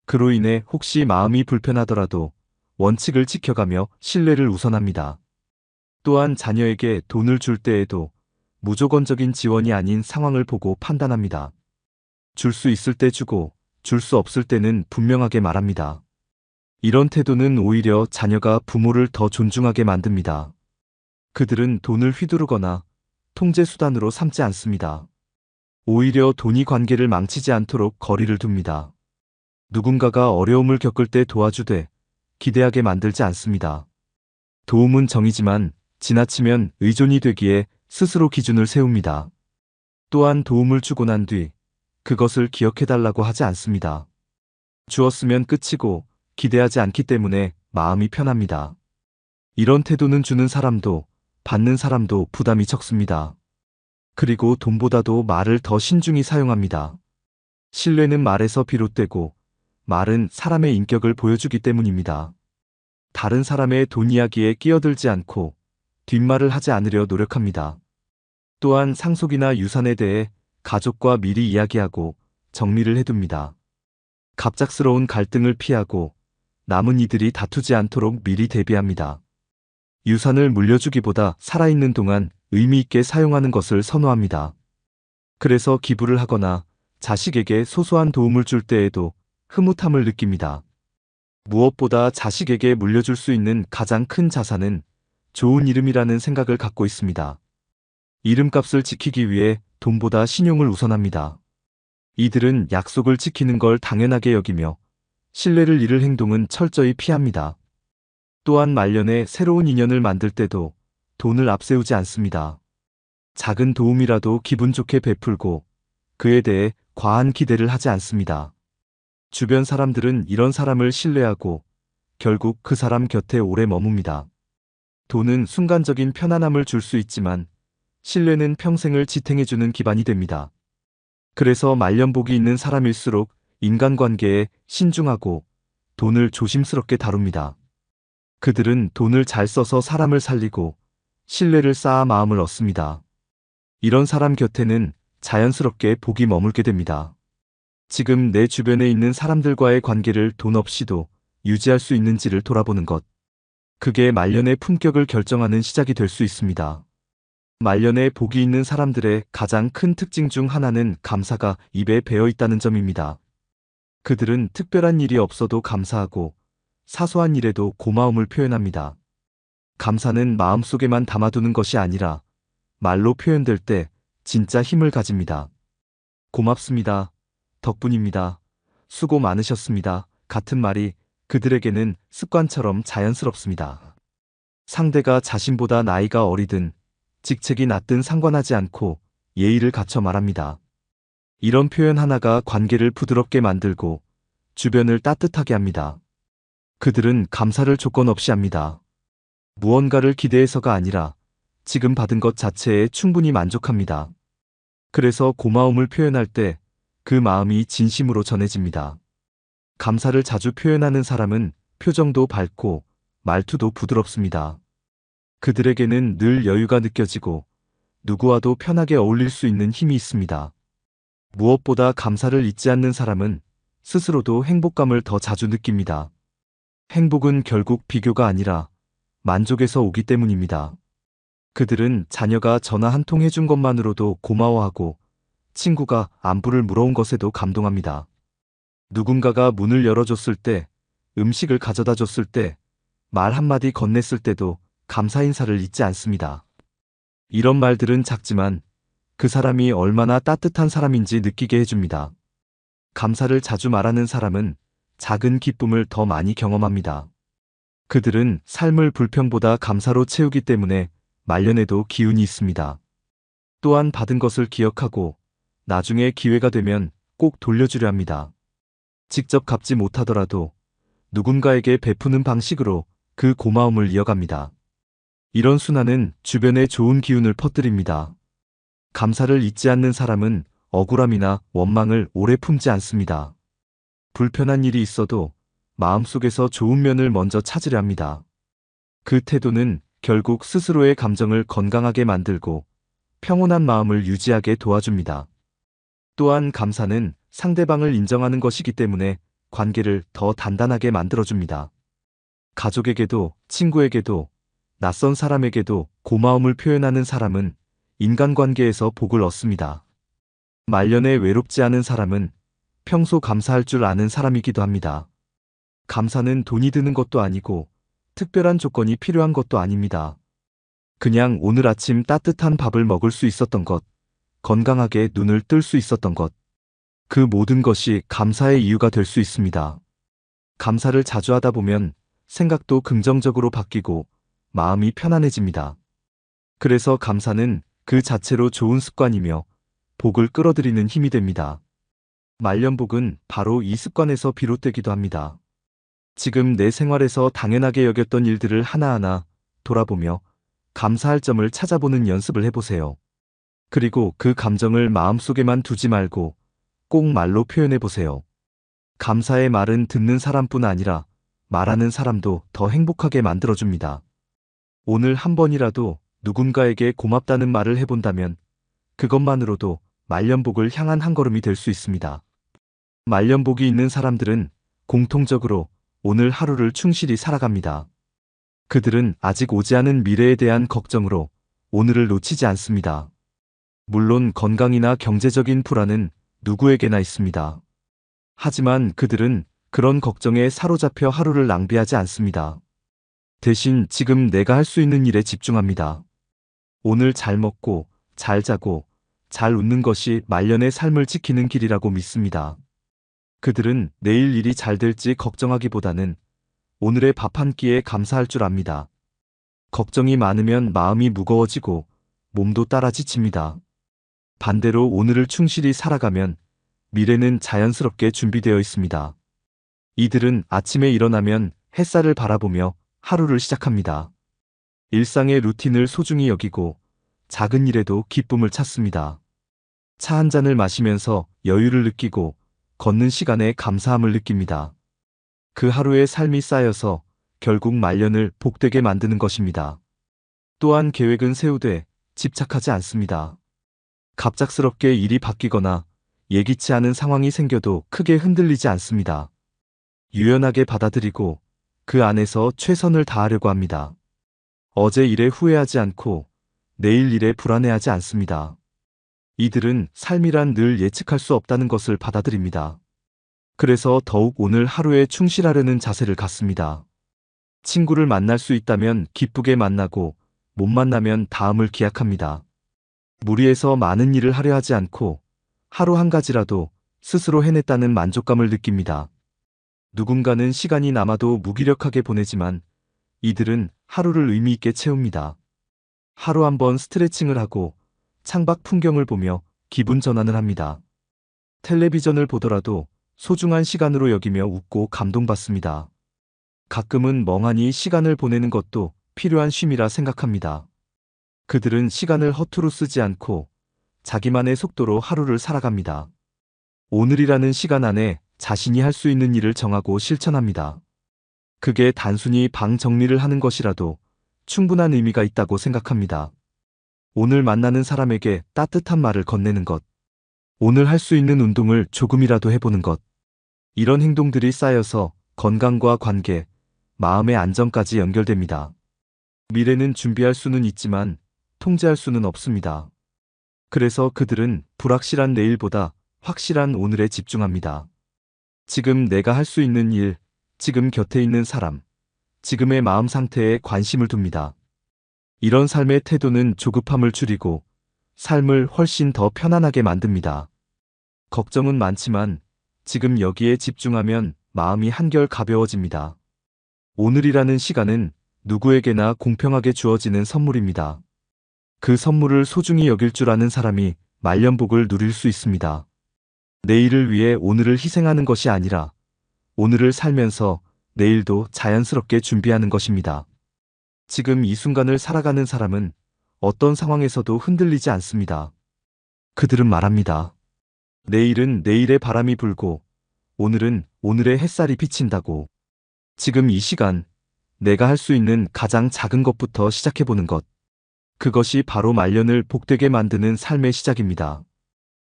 S2: 그로 인해 혹시 마음이 불편하더라도 원칙을 지켜가며 신뢰를 우선합니다. 또한 자녀에게 돈을 줄 때에도 무조건적인 지원이 아닌 상황을 보고 판단합니다. 줄 수 있을 때 주고 줄 수 없을 때는 분명하게 말합니다. 이런 태도는 오히려 자녀가 부모를 더 존중하게 만듭니다. 그들은 돈을 휘두르거나 통제 수단으로 삼지 않습니다. 오히려 돈이 관계를 망치지 않도록 거리를 둡니다. 누군가가 어려움을 겪을 때 도와주되 기대하게 만들지 않습니다. 도움은 정이지만 지나치면 의존이 되기에 스스로 기준을 세웁니다. 또한 도움을 주고 난 뒤 그것을 기억해달라고 하지 않습니다. 주었으면 끝이고 기대하지 않기 때문에 마음이 편합니다. 이런 태도는 주는 사람도 받는 사람도 부담이 적습니다. 그리고 돈보다도 말을 더 신중히 사용합니다. 신뢰는 말에서 비롯되고 말은 사람의 인격을 보여주기 때문입니다. 다른 사람의 돈 이야기에 끼어들지 않고 뒷말을 하지 않으려 노력합니다. 또한 상속이나 유산에 대해 가족과 미리 이야기하고 정리를 해둡니다. 갑작스러운 갈등을 피하고 남은 이들이 다투지 않도록 미리 대비합니다. 유산을 물려주기보다 살아있는 동안 의미 있게 사용하는 것을 선호합니다. 그래서 기부를 하거나 자식에게 소소한 도움을 줄 때에도 흐뭇함을 느낍니다. 무엇보다 자식에게 물려줄 수 있는 가장 큰 자산은 좋은 이름이라는 생각을 갖고 있습니다. 이름값을 지키기 위해 돈보다 신용을 우선합니다. 이들은 약속을 지키는 걸 당연하게 여기며 신뢰를 잃을 행동은 철저히 피합니다. 또한 말년에 새로운 인연을 만들 때도 돈을 앞세우지 않습니다. 작은 도움이라도 기분 좋게 베풀고 그에 대해 과한 기대를 하지 않습니다. 주변 사람들은 이런 사람을 신뢰하고 결국 그 사람 곁에 오래 머뭅니다. 돈은 순간적인 편안함을 줄 수 있지만 신뢰는 평생을 지탱해주는 기반이 됩니다. 그래서 말년복이 있는 사람일수록 인간관계에 신중하고 돈을 조심스럽게 다룹니다. 그들은 돈을 잘 써서 사람을 살리고 신뢰를 쌓아 마음을 얻습니다. 이런 사람 곁에는 자연스럽게 복이 머물게 됩니다. 지금 내 주변에 있는 사람들과의 관계를 돈 없이도 유지할 수 있는지를 돌아보는 것. 그게 말년의 품격을 결정하는 시작이 될 수 있습니다. 말년에 복이 있는 사람들의 가장 큰 특징 중 하나는 감사가 입에 배어 있다는 점입니다. 그들은 특별한 일이 없어도 감사하고 사소한 일에도 고마움을 표현합니다. 감사는 마음속에만 담아두는 것이 아니라 말로 표현될 때 진짜 힘을 가집니다. 고맙습니다. 덕분입니다. 수고 많으셨습니다. 같은 말이 그들에게는 습관처럼 자연스럽습니다. 상대가 자신보다 나이가 어리든 직책이 낮든 상관하지 않고 예의를 갖춰 말합니다. 이런 표현 하나가 관계를 부드럽게 만들고 주변을 따뜻하게 합니다. 그들은 감사를 조건 없이 합니다. 무언가를 기대해서가 아니라 지금 받은 것 자체에 충분히 만족합니다. 그래서 고마움을 표현할 때 그 마음이 진심으로 전해집니다. 감사를 자주 표현하는 사람은 표정도 밝고 말투도 부드럽습니다. 그들에게는 늘 여유가 느껴지고 누구와도 편하게 어울릴 수 있는 힘이 있습니다. 무엇보다 감사를 잊지 않는 사람은 스스로도 행복감을 더 자주 느낍니다. 행복은 결국 비교가 아니라 만족에서 오기 때문입니다. 그들은 자녀가 전화 한 통 해준 것만으로도 고마워하고 친구가 안부를 물어온 것에도 감동합니다. 누군가가 문을 열어줬을 때, 음식을 가져다 줬을 때, 말 한마디 건넸을 때도 감사 인사를 잊지 않습니다. 이런 말들은 작지만 그 사람이 얼마나 따뜻한 사람인지 느끼게 해줍니다. 감사를 자주 말하는 사람은 작은 기쁨을 더 많이 경험합니다. 그들은 삶을 불평보다 감사로 채우기 때문에 말년에도 기운이 있습니다. 또한 받은 것을 기억하고 나중에 기회가 되면 꼭 돌려주려 합니다. 직접 갚지 못하더라도 누군가에게 베푸는 방식으로 그 고마움을 이어갑니다. 이런 순환은 주변에 좋은 기운을 퍼뜨립니다. 감사를 잊지 않는 사람은 억울함이나 원망을 오래 품지 않습니다. 불편한 일이 있어도 마음속에서 좋은 면을 먼저 찾으려 합니다. 그 태도는 결국 스스로의 감정을 건강하게 만들고 평온한 마음을 유지하게 도와줍니다. 또한 감사는 상대방을 인정하는 것이기 때문에 관계를 더 단단하게 만들어줍니다. 가족에게도 친구에게도 낯선 사람에게도 고마움을 표현하는 사람은 인간관계에서 복을 얻습니다. 말년에 외롭지 않은 사람은 평소 감사할 줄 아는 사람이기도 합니다. 감사는 돈이 드는 것도 아니고 특별한 조건이 필요한 것도 아닙니다. 그냥 오늘 아침 따뜻한 밥을 먹을 수 있었던 것, 건강하게 눈을 뜰 수 있었던 것. 그 모든 것이 감사의 이유가 될 수 있습니다. 감사를 자주 하다 보면 생각도 긍정적으로 바뀌고 마음이 편안해집니다. 그래서 감사는 그 자체로 좋은 습관이며 복을 끌어들이는 힘이 됩니다. 말년복은 바로 이 습관에서 비롯되기도 합니다. 지금 내 생활에서 당연하게 여겼던 일들을 하나하나 돌아보며 감사할 점을 찾아보는 연습을 해보세요. 그리고 그 감정을 마음속에만 두지 말고 꼭 말로 표현해보세요. 감사의 말은 듣는 사람뿐 아니라 말하는 사람도 더 행복하게 만들어줍니다. 오늘 한 번이라도 누군가에게 고맙다는 말을 해본다면 그것만으로도 말년복을 향한 한 걸음이 될 수 있습니다. 말년복이 있는 사람들은 공통적으로 오늘 하루를 충실히 살아갑니다. 그들은 아직 오지 않은 미래에 대한 걱정으로 오늘을 놓치지 않습니다. 물론 건강이나 경제적인 불안은 누구에게나 있습니다. 하지만 그들은 그런 걱정에 사로잡혀 하루를 낭비하지 않습니다. 대신 지금 내가 할 수 있는 일에 집중합니다. 오늘 잘 먹고, 잘 자고, 잘 웃는 것이 말년의 삶을 지키는 길이라고 믿습니다. 그들은 내일 일이 잘 될지 걱정하기보다는 오늘의 밥 한 끼에 감사할 줄 압니다. 걱정이 많으면 마음이 무거워지고 몸도 따라 지칩니다. 반대로 오늘을 충실히 살아가면 미래는 자연스럽게 준비되어 있습니다. 이들은 아침에 일어나면 햇살을 바라보며 하루를 시작합니다. 일상의 루틴을 소중히 여기고 작은 일에도 기쁨을 찾습니다. 차 한 잔을 마시면서 여유를 느끼고 걷는 시간에 감사함을 느낍니다. 그 하루의 삶이 쌓여서 결국 말년을 복되게 만드는 것입니다. 또한 계획은 세우되 집착하지 않습니다. 갑작스럽게 일이 바뀌거나 예기치 않은 상황이 생겨도 크게 흔들리지 않습니다. 유연하게 받아들이고 그 안에서 최선을 다하려고 합니다. 어제 일에 후회하지 않고 내일 일에 불안해하지 않습니다. 이들은 삶이란 늘 예측할 수 없다는 것을 받아들입니다. 그래서 더욱 오늘 하루에 충실하려는 자세를 갖습니다. 친구를 만날 수 있다면 기쁘게 만나고 못 만나면 다음을 기약합니다. 무리해서 많은 일을 하려 하지 않고 하루 한 가지라도 스스로 해냈다는 만족감을 느낍니다. 누군가는 시간이 남아도 무기력하게 보내지만 이들은 하루를 의미 있게 채웁니다. 하루 한 번 스트레칭을 하고 창밖 풍경을 보며 기분 전환을 합니다. 텔레비전을 보더라도 소중한 시간으로 여기며 웃고 감동받습니다. 가끔은 멍하니 시간을 보내는 것도 필요한 쉼이라 생각합니다. 그들은 시간을 허투루 쓰지 않고 자기만의 속도로 하루를 살아갑니다. 오늘이라는 시간 안에 자신이 할 수 있는 일을 정하고 실천합니다. 그게 단순히 방 정리를 하는 것이라도 충분한 의미가 있다고 생각합니다. 오늘 만나는 사람에게 따뜻한 말을 건네는 것, 오늘 할 수 있는 운동을 조금이라도 해보는 것, 이런 행동들이 쌓여서 건강과 관계, 마음의 안정까지 연결됩니다. 미래는 준비할 수는 있지만 통제할 수는 없습니다. 그래서 그들은 불확실한 내일보다 확실한 오늘에 집중합니다. 지금 내가 할 수 있는 일, 지금 곁에 있는 사람, 지금의 마음 상태에 관심을 둡니다. 이런 삶의 태도는 조급함을 줄이고 삶을 훨씬 더 편안하게 만듭니다. 걱정은 많지만 지금 여기에 집중하면 마음이 한결 가벼워집니다. 오늘이라는 시간은 누구에게나 공평하게 주어지는 선물입니다. 그 선물을 소중히 여길 줄 아는 사람이 말년복을 누릴 수 있습니다. 내일을 위해 오늘을 희생하는 것이 아니라 오늘을 살면서 내일도 자연스럽게 준비하는 것입니다. 지금 이 순간을 살아가는 사람은 어떤 상황에서도 흔들리지 않습니다. 그들은 말합니다. 내일은 내일의 바람이 불고 오늘은 오늘의 햇살이 비친다고. 지금 이 시간 내가 할 수 있는 가장 작은 것부터 시작해보는 것. 그것이 바로 말년을 복되게 만드는 삶의 시작입니다.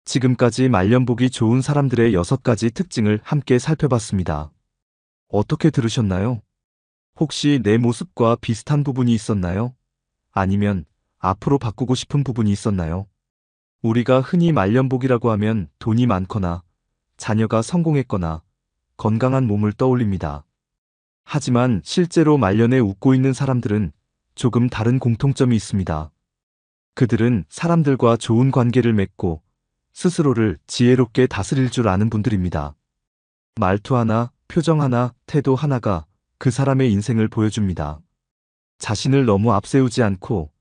S2: 지금까지 말년복이 좋은 사람들의 6가지 특징을 함께 살펴봤습니다. 어떻게 들으셨나요? 혹시 내 모습과 비슷한 부분이 있었나요? 아니면 앞으로 바꾸고 싶은 부분이 있었나요? 우리가 흔히 말년복이라고 하면 돈이 많거나 자녀가 성공했거나 건강한 몸을 떠올립니다. 하지만 실제로 말년에 웃고 있는 사람들은 조금 다른 공통점이 있습니다. 그들은 사람들과 좋은 관계를 맺고 스스로를 지혜롭게 다스릴 줄 아는 분들입니다. 말투 하나, 표정 하나, 태도 하나가 그 사람의 인생을 보여줍니다. 자신을 너무 앞세우지 않고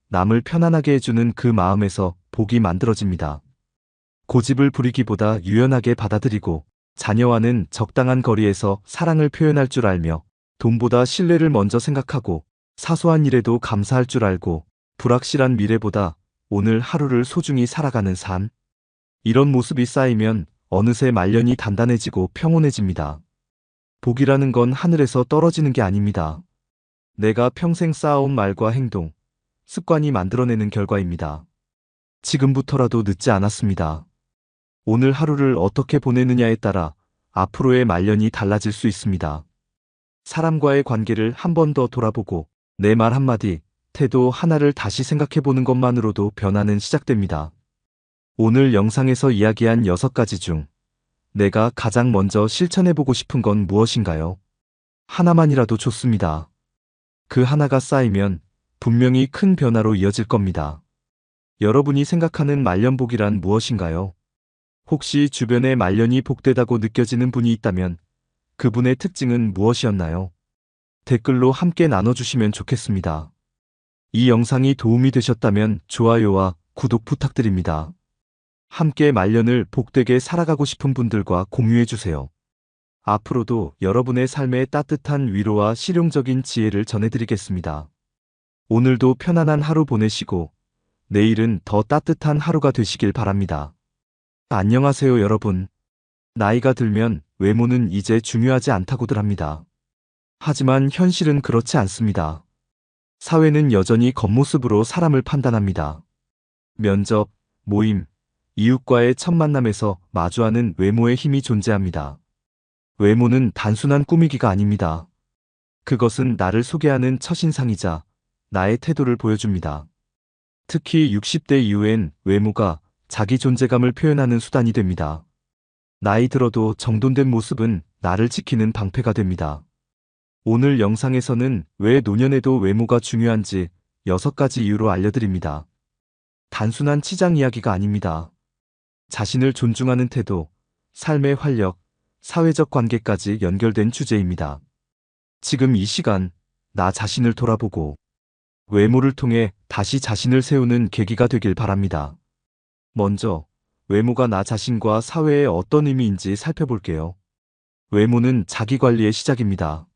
S2: 남을 편안하게 해주는 그 마음에서 복이 만들어집니다. 고집을 부리기보다 유연하게 받아들이고 자녀와는 적당한 거리에서 사랑을 표현할 줄 알며 돈보다 신뢰를 먼저 생각하고 사소한 일에도 감사할 줄 알고 불확실한 미래보다 오늘 하루를 소중히 살아가는 삶. 이런 모습이 쌓이면 어느새 말년이 단단해지고 평온해집니다. 복이라는 건 하늘에서 떨어지는 게 아닙니다. 내가 평생 쌓아온 말과 행동, 습관이 만들어내는 결과입니다. 지금부터라도 늦지 않았습니다. 오늘 하루를 어떻게 보내느냐에 따라 앞으로의 말년이 달라질 수 있습니다. 사람과의 관계를 한 번 더 돌아보고 내 말 한마디, 태도 하나를 다시 생각해보는 것만으로도 변화는 시작됩니다. 오늘 영상에서 이야기한 6가지 중 내가 가장 먼저 실천해보고 싶은 건 무엇인가요? 하나만이라도 좋습니다. 그 하나가 쌓이면 분명히 큰 변화로 이어질 겁니다. 여러분이 생각하는 말년복이란 무엇인가요? 혹시 주변에 말년이 복되다고 느껴지는 분이 있다면 그분의 특징은 무엇이었나요? 댓글로 함께 나눠주시면 좋겠습니다. 이 영상이 도움이 되셨다면 좋아요와 구독 부탁드립니다. 함께 말년을 복되게 살아가고 싶은 분들과 공유해주세요. 앞으로도 여러분의 삶에 따뜻한 위로와 실용적인 지혜를 전해드리겠습니다. 오늘도 편안한 하루 보내시고 내일은 더 따뜻한 하루가 되시길 바랍니다. 안녕하세요, 여러분. 나이가 들면 외모는 이제 중요하지 않다고들 합니다. 하지만 현실은 그렇지 않습니다. 사회는 여전히 겉모습으로 사람을 판단합니다. 면접, 모임, 이웃과의 첫 만남에서 마주하는 외모의 힘이 존재합니다. 외모는 단순한 꾸미기가 아닙니다. 그것은 나를 소개하는 첫인상이자 나의 태도를 보여줍니다. 특히 60대 이후엔 외모가 자기 존재감을 표현하는 수단이 됩니다. 나이 들어도 정돈된 모습은 나를 지키는 방패가 됩니다. 오늘 영상에서는 왜 노년에도 외모가 중요한지 6가지 이유로 알려드립니다. 단순한 치장 이야기가 아닙니다. 자신을 존중하는 태도, 삶의 활력, 사회적 관계까지 연결된 주제입니다. 지금 이 시간, 나 자신을 돌아보고 외모를 통해 다시 자신을 세우는 계기가 되길 바랍니다. 먼저, 외모가 나 자신과 사회에 어떤 의미인지 살펴볼게요. 외모는 자기관리의 시작입니다.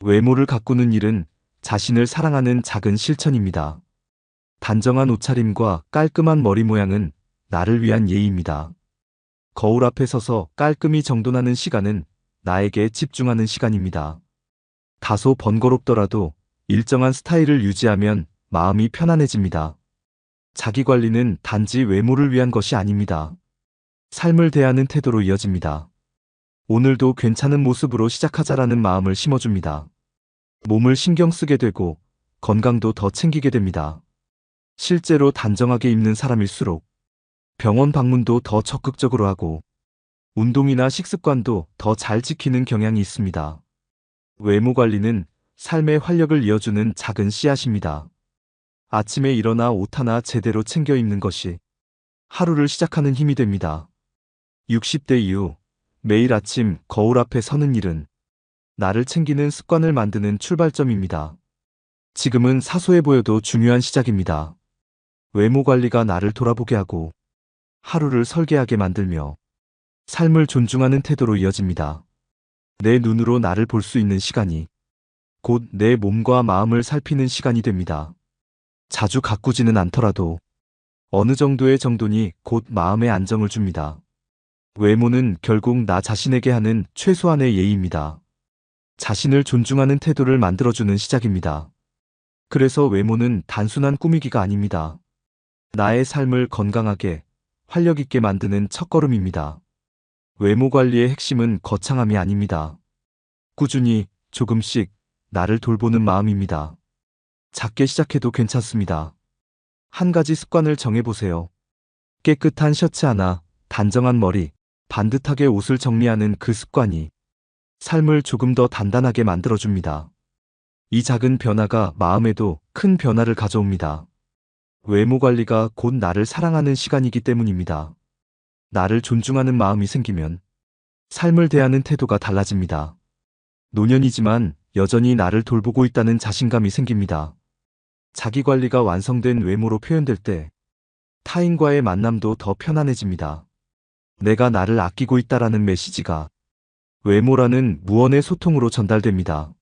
S2: 외모를 가꾸는 일은 자신을 사랑하는 작은 실천입니다. 단정한 옷차림과 깔끔한 머리 모양은 나를 위한 예의입니다. 거울 앞에 서서 깔끔히 정돈하는 시간은 나에게 집중하는 시간입니다. 다소 번거롭더라도 일정한 스타일을 유지하면 마음이 편안해집니다. 자기관리는 단지 외모를 위한 것이 아닙니다. 삶을 대하는 태도로 이어집니다. 오늘도 괜찮은 모습으로 시작하자라는 마음을 심어줍니다. 몸을 신경 쓰게 되고 건강도 더 챙기게 됩니다. 실제로 단정하게 입는 사람일수록 병원 방문도 더 적극적으로 하고 운동이나 식습관도 더 잘 지키는 경향이 있습니다. 외모 관리는 삶의 활력을 이어주는 작은 씨앗입니다. 아침에 일어나 옷 하나 제대로 챙겨 입는 것이 하루를 시작하는 힘이 됩니다. 60대 이후 매일 아침 거울 앞에 서는 일은 나를 챙기는 습관을 만드는 출발점입니다. 지금은 사소해 보여도 중요한 시작입니다. 외모 관리가 나를 돌아보게 하고 하루를 설계하게 만들며 삶을 존중하는 태도로 이어집니다. 내 눈으로 나를 볼 수 있는 시간이 곧 내 몸과 마음을 살피는 시간이 됩니다. 자주 가꾸지는 않더라도 어느 정도의 정돈이 곧 마음의 안정을 줍니다. 외모는 결국 나 자신에게 하는 최소한의 예의입니다. 자신을 존중하는 태도를 만들어주는 시작입니다. 그래서 외모는 단순한 꾸미기가 아닙니다. 나의 삶을 건강하게, 활력 있게 만드는 첫걸음입니다. 외모 관리의 핵심은 거창함이 아닙니다. 꾸준히, 조금씩 나를 돌보는 마음입니다. 작게 시작해도 괜찮습니다. 한 가지 습관을 정해보세요. 깨끗한 셔츠 하나, 단정한 머리, 반듯하게 옷을 정리하는 그 습관이 삶을 조금 더 단단하게 만들어줍니다. 이 작은 변화가 마음에도 큰 변화를 가져옵니다. 외모 관리가 곧 나를 사랑하는 시간이기 때문입니다. 나를 존중하는 마음이 생기면 삶을 대하는 태도가 달라집니다. 노년이지만 여전히 나를 돌보고 있다는 자신감이 생깁니다. 자기 관리가 완성된 외모로 표현될 때 타인과의 만남도 더 편안해집니다. 내가 나를 아끼고 있다라는 메시지가 외모라는 무언의 소통으로 전달됩니다.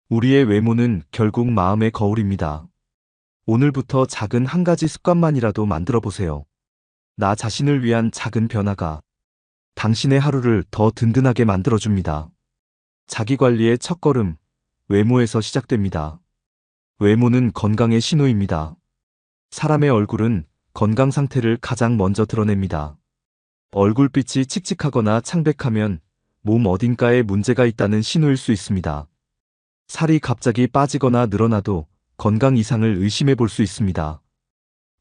S2: 우리의 외모는 결국 마음의 거울입니다. 오늘부터 작은 한 가지 습관만이라도 만들어 보세요. 나 자신을 위한 작은 변화가 당신의 하루를 더 든든하게 만들어줍니다. 자기 관리의 첫걸음, 외모에서 시작됩니다. 외모는 건강의 신호입니다. 사람의 얼굴은 건강 상태를 가장 먼저 드러냅니다. 얼굴빛이 칙칙하거나 창백하면 몸 어딘가에 문제가 있다는 신호일 수 있습니다. 살이 갑자기 빠지거나 늘어나도 건강 이상을 의심해 볼 수 있습니다.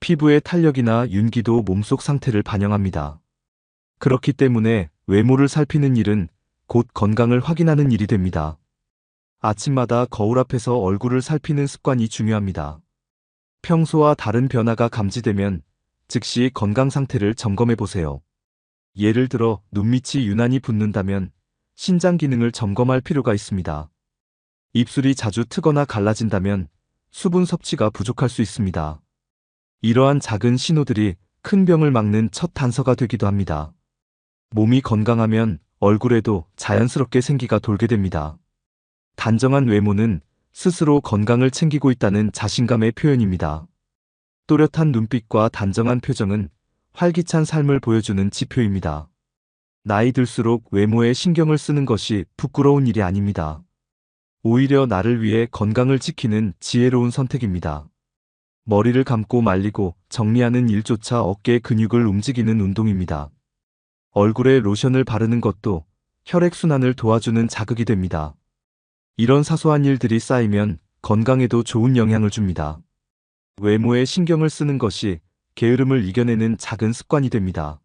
S2: 피부의 탄력이나 윤기도 몸속 상태를 반영합니다. 그렇기 때문에 외모를 살피는 일은 곧 건강을 확인하는 일이 됩니다. 아침마다 거울 앞에서 얼굴을 살피는 습관이 중요합니다. 평소와 다른 변화가 감지되면 즉시 건강 상태를 점검해 보세요. 예를 들어 눈밑이 유난히 붓는다면 신장 기능을 점검할 필요가 있습니다. 입술이 자주 트거나 갈라진다면 수분 섭취가 부족할 수 있습니다. 이러한 작은 신호들이 큰 병을 막는 첫 단서가 되기도 합니다. 몸이 건강하면 얼굴에도 자연스럽게 생기가 돌게 됩니다. 단정한 외모는 스스로 건강을 챙기고 있다는 자신감의 표현입니다. 또렷한 눈빛과 단정한 표정은 활기찬 삶을 보여주는 지표입니다. 나이 들수록 외모에 신경을 쓰는 것이 부끄러운 일이 아닙니다. 오히려 나를 위해 건강을 지키는 지혜로운 선택입니다. 머리를 감고 말리고 정리하는 일조차 어깨 근육을 움직이는 운동입니다. 얼굴에 로션을 바르는 것도 혈액순환을 도와주는 자극이 됩니다. 이런 사소한 일들이 쌓이면 건강에도 좋은 영향을 줍니다. 외모에 신경을 쓰는 것이 게으름을 이겨내는 작은 습관이 됩니다.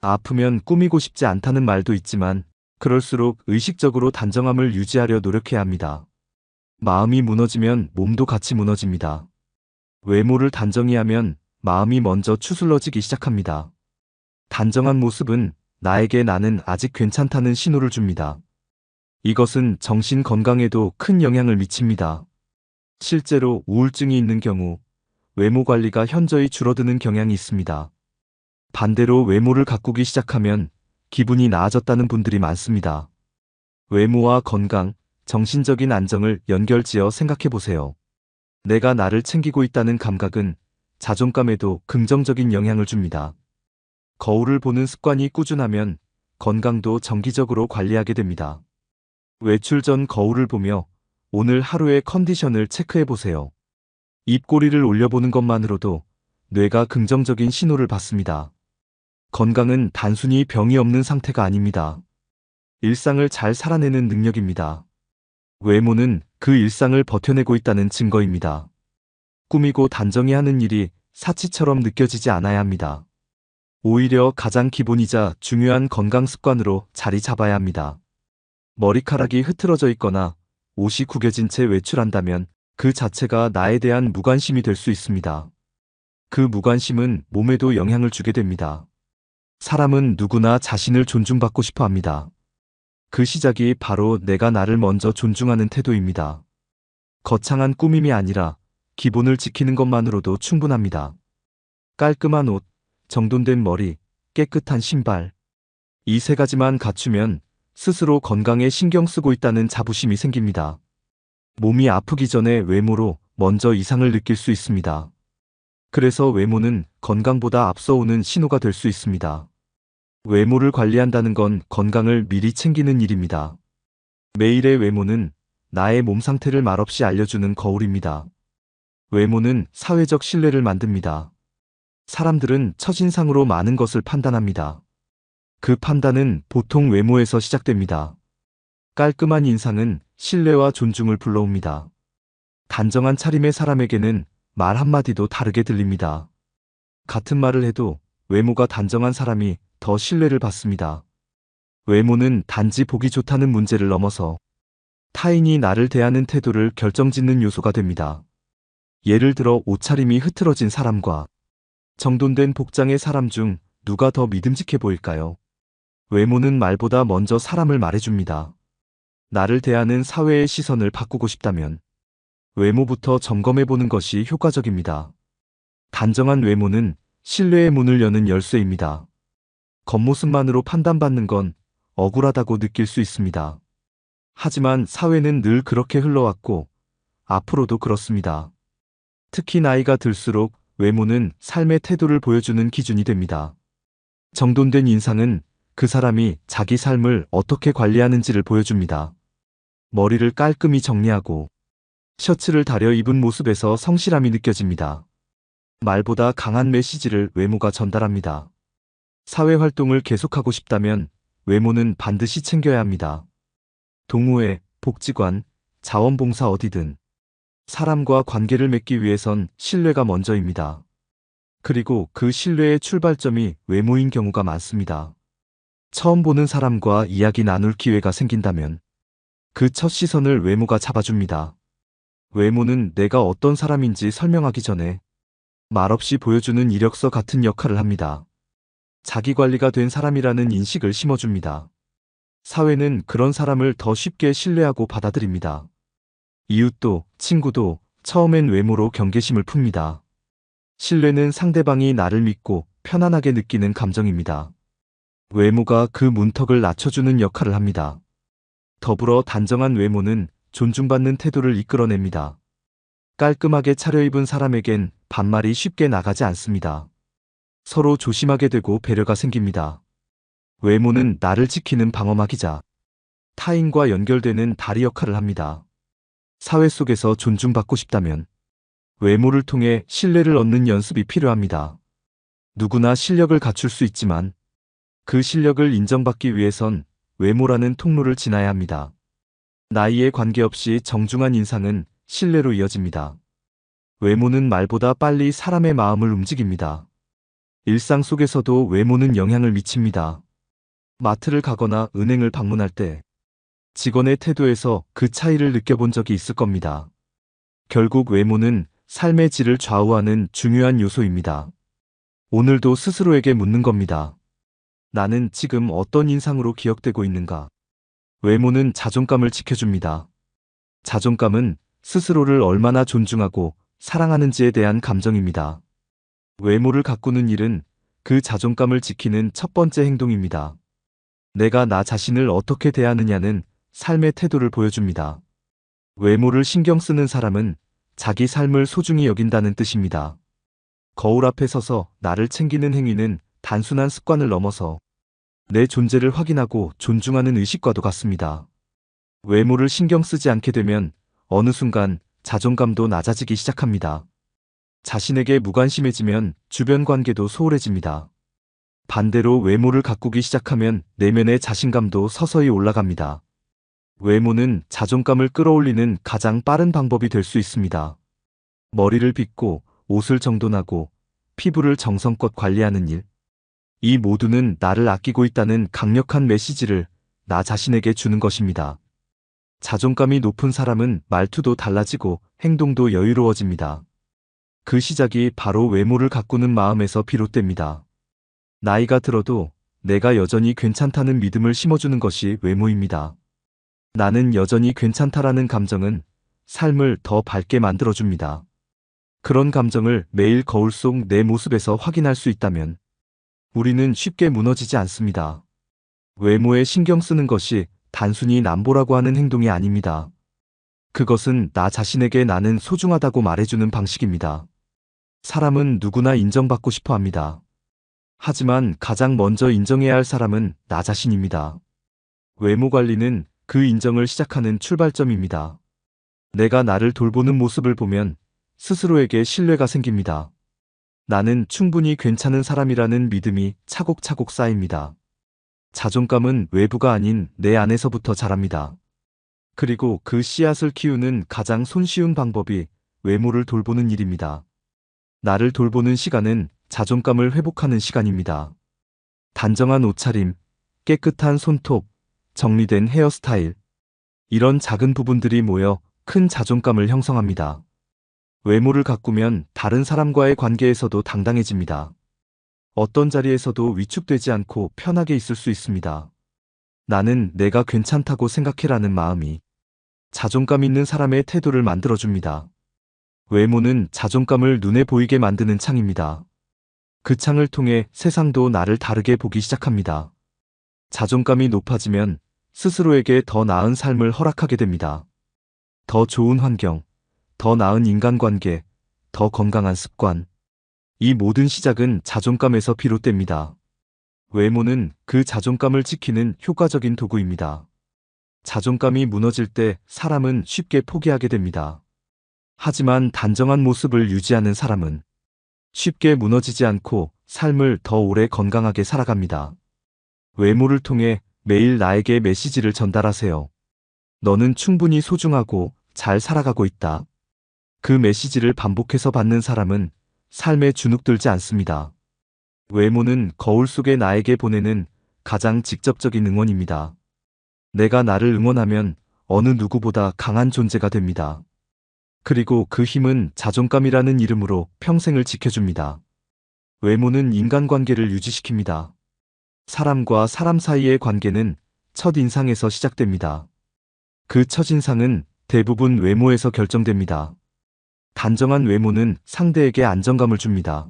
S2: 아프면 꾸미고 싶지 않다는 말도 있지만 그럴수록 의식적으로 단정함을 유지하려 노력해야 합니다. 마음이 무너지면 몸도 같이 무너집니다. 외모를 단정히 하면 마음이 먼저 추슬러지기 시작합니다. 단정한 모습은 나에게 나는 아직 괜찮다는 신호를 줍니다. 이것은 정신 건강에도 큰 영향을 미칩니다. 실제로 우울증이 있는 경우 외모 관리가 현저히 줄어드는 경향이 있습니다. 반대로 외모를 가꾸기 시작하면 기분이 나아졌다는 분들이 많습니다. 외모와 건강, 정신적인 안정을 연결지어 생각해 보세요. 내가 나를 챙기고 있다는 감각은 자존감에도 긍정적인 영향을 줍니다. 거울을 보는 습관이 꾸준하면 건강도 정기적으로 관리하게 됩니다. 외출 전 거울을 보며 오늘 하루의 컨디션을 체크해 보세요. 입꼬리를 올려보는 것만으로도 뇌가 긍정적인 신호를 받습니다. 건강은 단순히 병이 없는 상태가 아닙니다. 일상을 잘 살아내는 능력입니다. 외모는 그 일상을 버텨내고 있다는 증거입니다. 꾸미고 단정히 하는 일이 사치처럼 느껴지지 않아야 합니다. 오히려 가장 기본이자 중요한 건강 습관으로 자리 잡아야 합니다. 머리카락이 흐트러져 있거나 옷이 구겨진 채 외출한다면 그 자체가 나에 대한 무관심이 될 수 있습니다. 그 무관심은 몸에도 영향을 주게 됩니다. 사람은 누구나 자신을 존중받고 싶어 합니다. 그 시작이 바로 내가 나를 먼저 존중하는 태도입니다. 거창한 꾸밈이 아니라 기본을 지키는 것만으로도 충분합니다. 깔끔한 옷, 정돈된 머리, 깨끗한 신발. 이 세 가지만 갖추면 스스로 건강에 신경 쓰고 있다는 자부심이 생깁니다. 몸이 아프기 전에 외모로 먼저 이상을 느낄 수 있습니다. 그래서 외모는 건강보다 앞서오는 신호가 될 수 있습니다. 외모를 관리한다는 건 건강을 미리 챙기는 일입니다. 매일의 외모는 나의 몸 상태를 말없이 알려주는 거울입니다. 외모는 사회적 신뢰를 만듭니다. 사람들은 첫인상으로 많은 것을 판단합니다. 그 판단은 보통 외모에서 시작됩니다. 깔끔한 인상은 신뢰와 존중을 불러옵니다. 단정한 차림의 사람에게는 말 한마디도 다르게 들립니다. 같은 말을 해도 외모가 단정한 사람이 더 신뢰를 받습니다. 외모는 단지 보기 좋다는 문제를 넘어서 타인이 나를 대하는 태도를 결정짓는 요소가 됩니다. 예를 들어 옷차림이 흐트러진 사람과 정돈된 복장의 사람 중 누가 더 믿음직해 보일까요? 외모는 말보다 먼저 사람을 말해줍니다. 나를 대하는 사회의 시선을 바꾸고 싶다면 외모부터 점검해보는 것이 효과적입니다. 단정한 외모는 신뢰의 문을 여는 열쇠입니다. 겉모습만으로 판단받는 건 억울하다고 느낄 수 있습니다. 하지만 사회는 늘 그렇게 흘러왔고 앞으로도 그렇습니다. 특히 나이가 들수록 외모는 삶의 태도를 보여주는 기준이 됩니다. 정돈된 인상은 그 사람이 자기 삶을 어떻게 관리하는지를 보여줍니다. 머리를 깔끔히 정리하고 셔츠를 다려 입은 모습에서 성실함이 느껴집니다. 말보다 강한 메시지를 외모가 전달합니다. 사회 활동을 계속하고 싶다면 외모는 반드시 챙겨야 합니다. 동호회, 복지관, 자원봉사 어디든 사람과 관계를 맺기 위해선 신뢰가 먼저입니다. 그리고 그 신뢰의 출발점이 외모인 경우가 많습니다. 처음 보는 사람과 이야기 나눌 기회가 생긴다면 그 첫 시선을 외모가 잡아줍니다. 외모는 내가 어떤 사람인지 설명하기 전에 말없이 보여주는 이력서 같은 역할을 합니다. 자기관리가 된 사람이라는 인식을 심어줍니다. 사회는 그런 사람을 더 쉽게 신뢰하고 받아들입니다. 이웃도, 친구도 처음엔 외모로 경계심을 풉니다. 신뢰는 상대방이 나를 믿고 편안하게 느끼는 감정입니다. 외모가 그 문턱을 낮춰주는 역할을 합니다. 더불어 단정한 외모는 존중받는 태도를 이끌어냅니다. 깔끔하게 차려입은 사람에겐 반말이 쉽게 나가지 않습니다. 서로 조심하게 되고 배려가 생깁니다. 외모는 나를 지키는 방어막이자 타인과 연결되는 다리 역할을 합니다. 사회 속에서 존중받고 싶다면 외모를 통해 신뢰를 얻는 연습이 필요합니다. 누구나 실력을 갖출 수 있지만 그 실력을 인정받기 위해선 외모라는 통로를 지나야 합니다. 나이에 관계없이 정중한 인상은 신뢰로 이어집니다. 외모는 말보다 빨리 사람의 마음을 움직입니다. 일상 속에서도 외모는 영향을 미칩니다. 마트를 가거나 은행을 방문할 때 직원의 태도에서 그 차이를 느껴본 적이 있을 겁니다. 결국 외모는 삶의 질을 좌우하는 중요한 요소입니다. 오늘도 스스로에게 묻는 겁니다. 나는 지금 어떤 인상으로 기억되고 있는가? 외모는 자존감을 지켜줍니다. 자존감은 스스로를 얼마나 존중하고 사랑하는지에 대한 감정입니다. 외모를 가꾸는 일은 그 자존감을 지키는 첫 번째 행동입니다. 내가 나 자신을 어떻게 대하느냐는 삶의 태도를 보여줍니다. 외모를 신경 쓰는 사람은 자기 삶을 소중히 여긴다는 뜻입니다. 거울 앞에 서서 나를 챙기는 행위는 단순한 습관을 넘어서 내 존재를 확인하고 존중하는 의식과도 같습니다. 외모를 신경 쓰지 않게 되면 어느 순간 자존감도 낮아지기 시작합니다. 자신에게 무관심해지면 주변 관계도 소홀해집니다. 반대로 외모를 가꾸기 시작하면 내면의 자신감도 서서히 올라갑니다. 외모는 자존감을 끌어올리는 가장 빠른 방법이 될 수 있습니다. 머리를 빗고 옷을 정돈하고 피부를 정성껏 관리하는 일. 이 모두는 나를 아끼고 있다는 강력한 메시지를 나 자신에게 주는 것입니다. 자존감이 높은 사람은 말투도 달라지고 행동도 여유로워집니다. 그 시작이 바로 외모를 가꾸는 마음에서 비롯됩니다. 나이가 들어도 내가 여전히 괜찮다는 믿음을 심어주는 것이 외모입니다. 나는 여전히 괜찮다라는 감정은 삶을 더 밝게 만들어줍니다. 그런 감정을 매일 거울 속 내 모습에서 확인할 수 있다면 우리는 쉽게 무너지지 않습니다. 외모에 신경 쓰는 것이 단순히 남보라고 하는 행동이 아닙니다. 그것은 나 자신에게 나는 소중하다고 말해주는 방식입니다. 사람은 누구나 인정받고 싶어 합니다. 하지만 가장 먼저 인정해야 할 사람은 나 자신입니다. 외모 관리는 그 인정을 시작하는 출발점입니다. 내가 나를 돌보는 모습을 보면 스스로에게 신뢰가 생깁니다. 나는 충분히 괜찮은 사람이라는 믿음이 차곡차곡 쌓입니다. 자존감은 외부가 아닌 내 안에서부터 자랍니다. 그리고 그 씨앗을 키우는 가장 손쉬운 방법이 외모를 돌보는 일입니다. 나를 돌보는 시간은 자존감을 회복하는 시간입니다. 단정한 옷차림, 깨끗한 손톱, 정리된 헤어스타일. 이런 작은 부분들이 모여 큰 자존감을 형성합니다. 외모를 가꾸면 다른 사람과의 관계에서도 당당해집니다. 어떤 자리에서도 위축되지 않고 편하게 있을 수 있습니다. 나는 내가 괜찮다고 생각해라는 마음이 자존감 있는 사람의 태도를 만들어줍니다. 외모는 자존감을 눈에 보이게 만드는 창입니다. 그 창을 통해 세상도 나를 다르게 보기 시작합니다. 자존감이 높아지면 스스로에게 더 나은 삶을 허락하게 됩니다. 더 좋은 환경, 더 나은 인간관계, 더 건강한 습관. 이 모든 시작은 자존감에서 비롯됩니다. 외모는 그 자존감을 지키는 효과적인 도구입니다. 자존감이 무너질 때 사람은 쉽게 포기하게 됩니다. 하지만 단정한 모습을 유지하는 사람은 쉽게 무너지지 않고 삶을 더 오래 건강하게 살아갑니다. 외모를 통해 매일 나에게 메시지를 전달하세요. 너는 충분히 소중하고 잘 살아가고 있다. 그 메시지를 반복해서 받는 사람은 삶에 주눅들지 않습니다. 외모는 거울 속에 나에게 보내는 가장 직접적인 응원입니다. 내가 나를 응원하면 어느 누구보다 강한 존재가 됩니다. 그리고 그 힘은 자존감이라는 이름으로 평생을 지켜줍니다. 외모는 인간관계를 유지시킵니다. 사람과 사람 사이의 관계는 첫인상에서 시작됩니다. 그 첫인상은 대부분 외모에서 결정됩니다. 단정한 외모는 상대에게 안정감을 줍니다.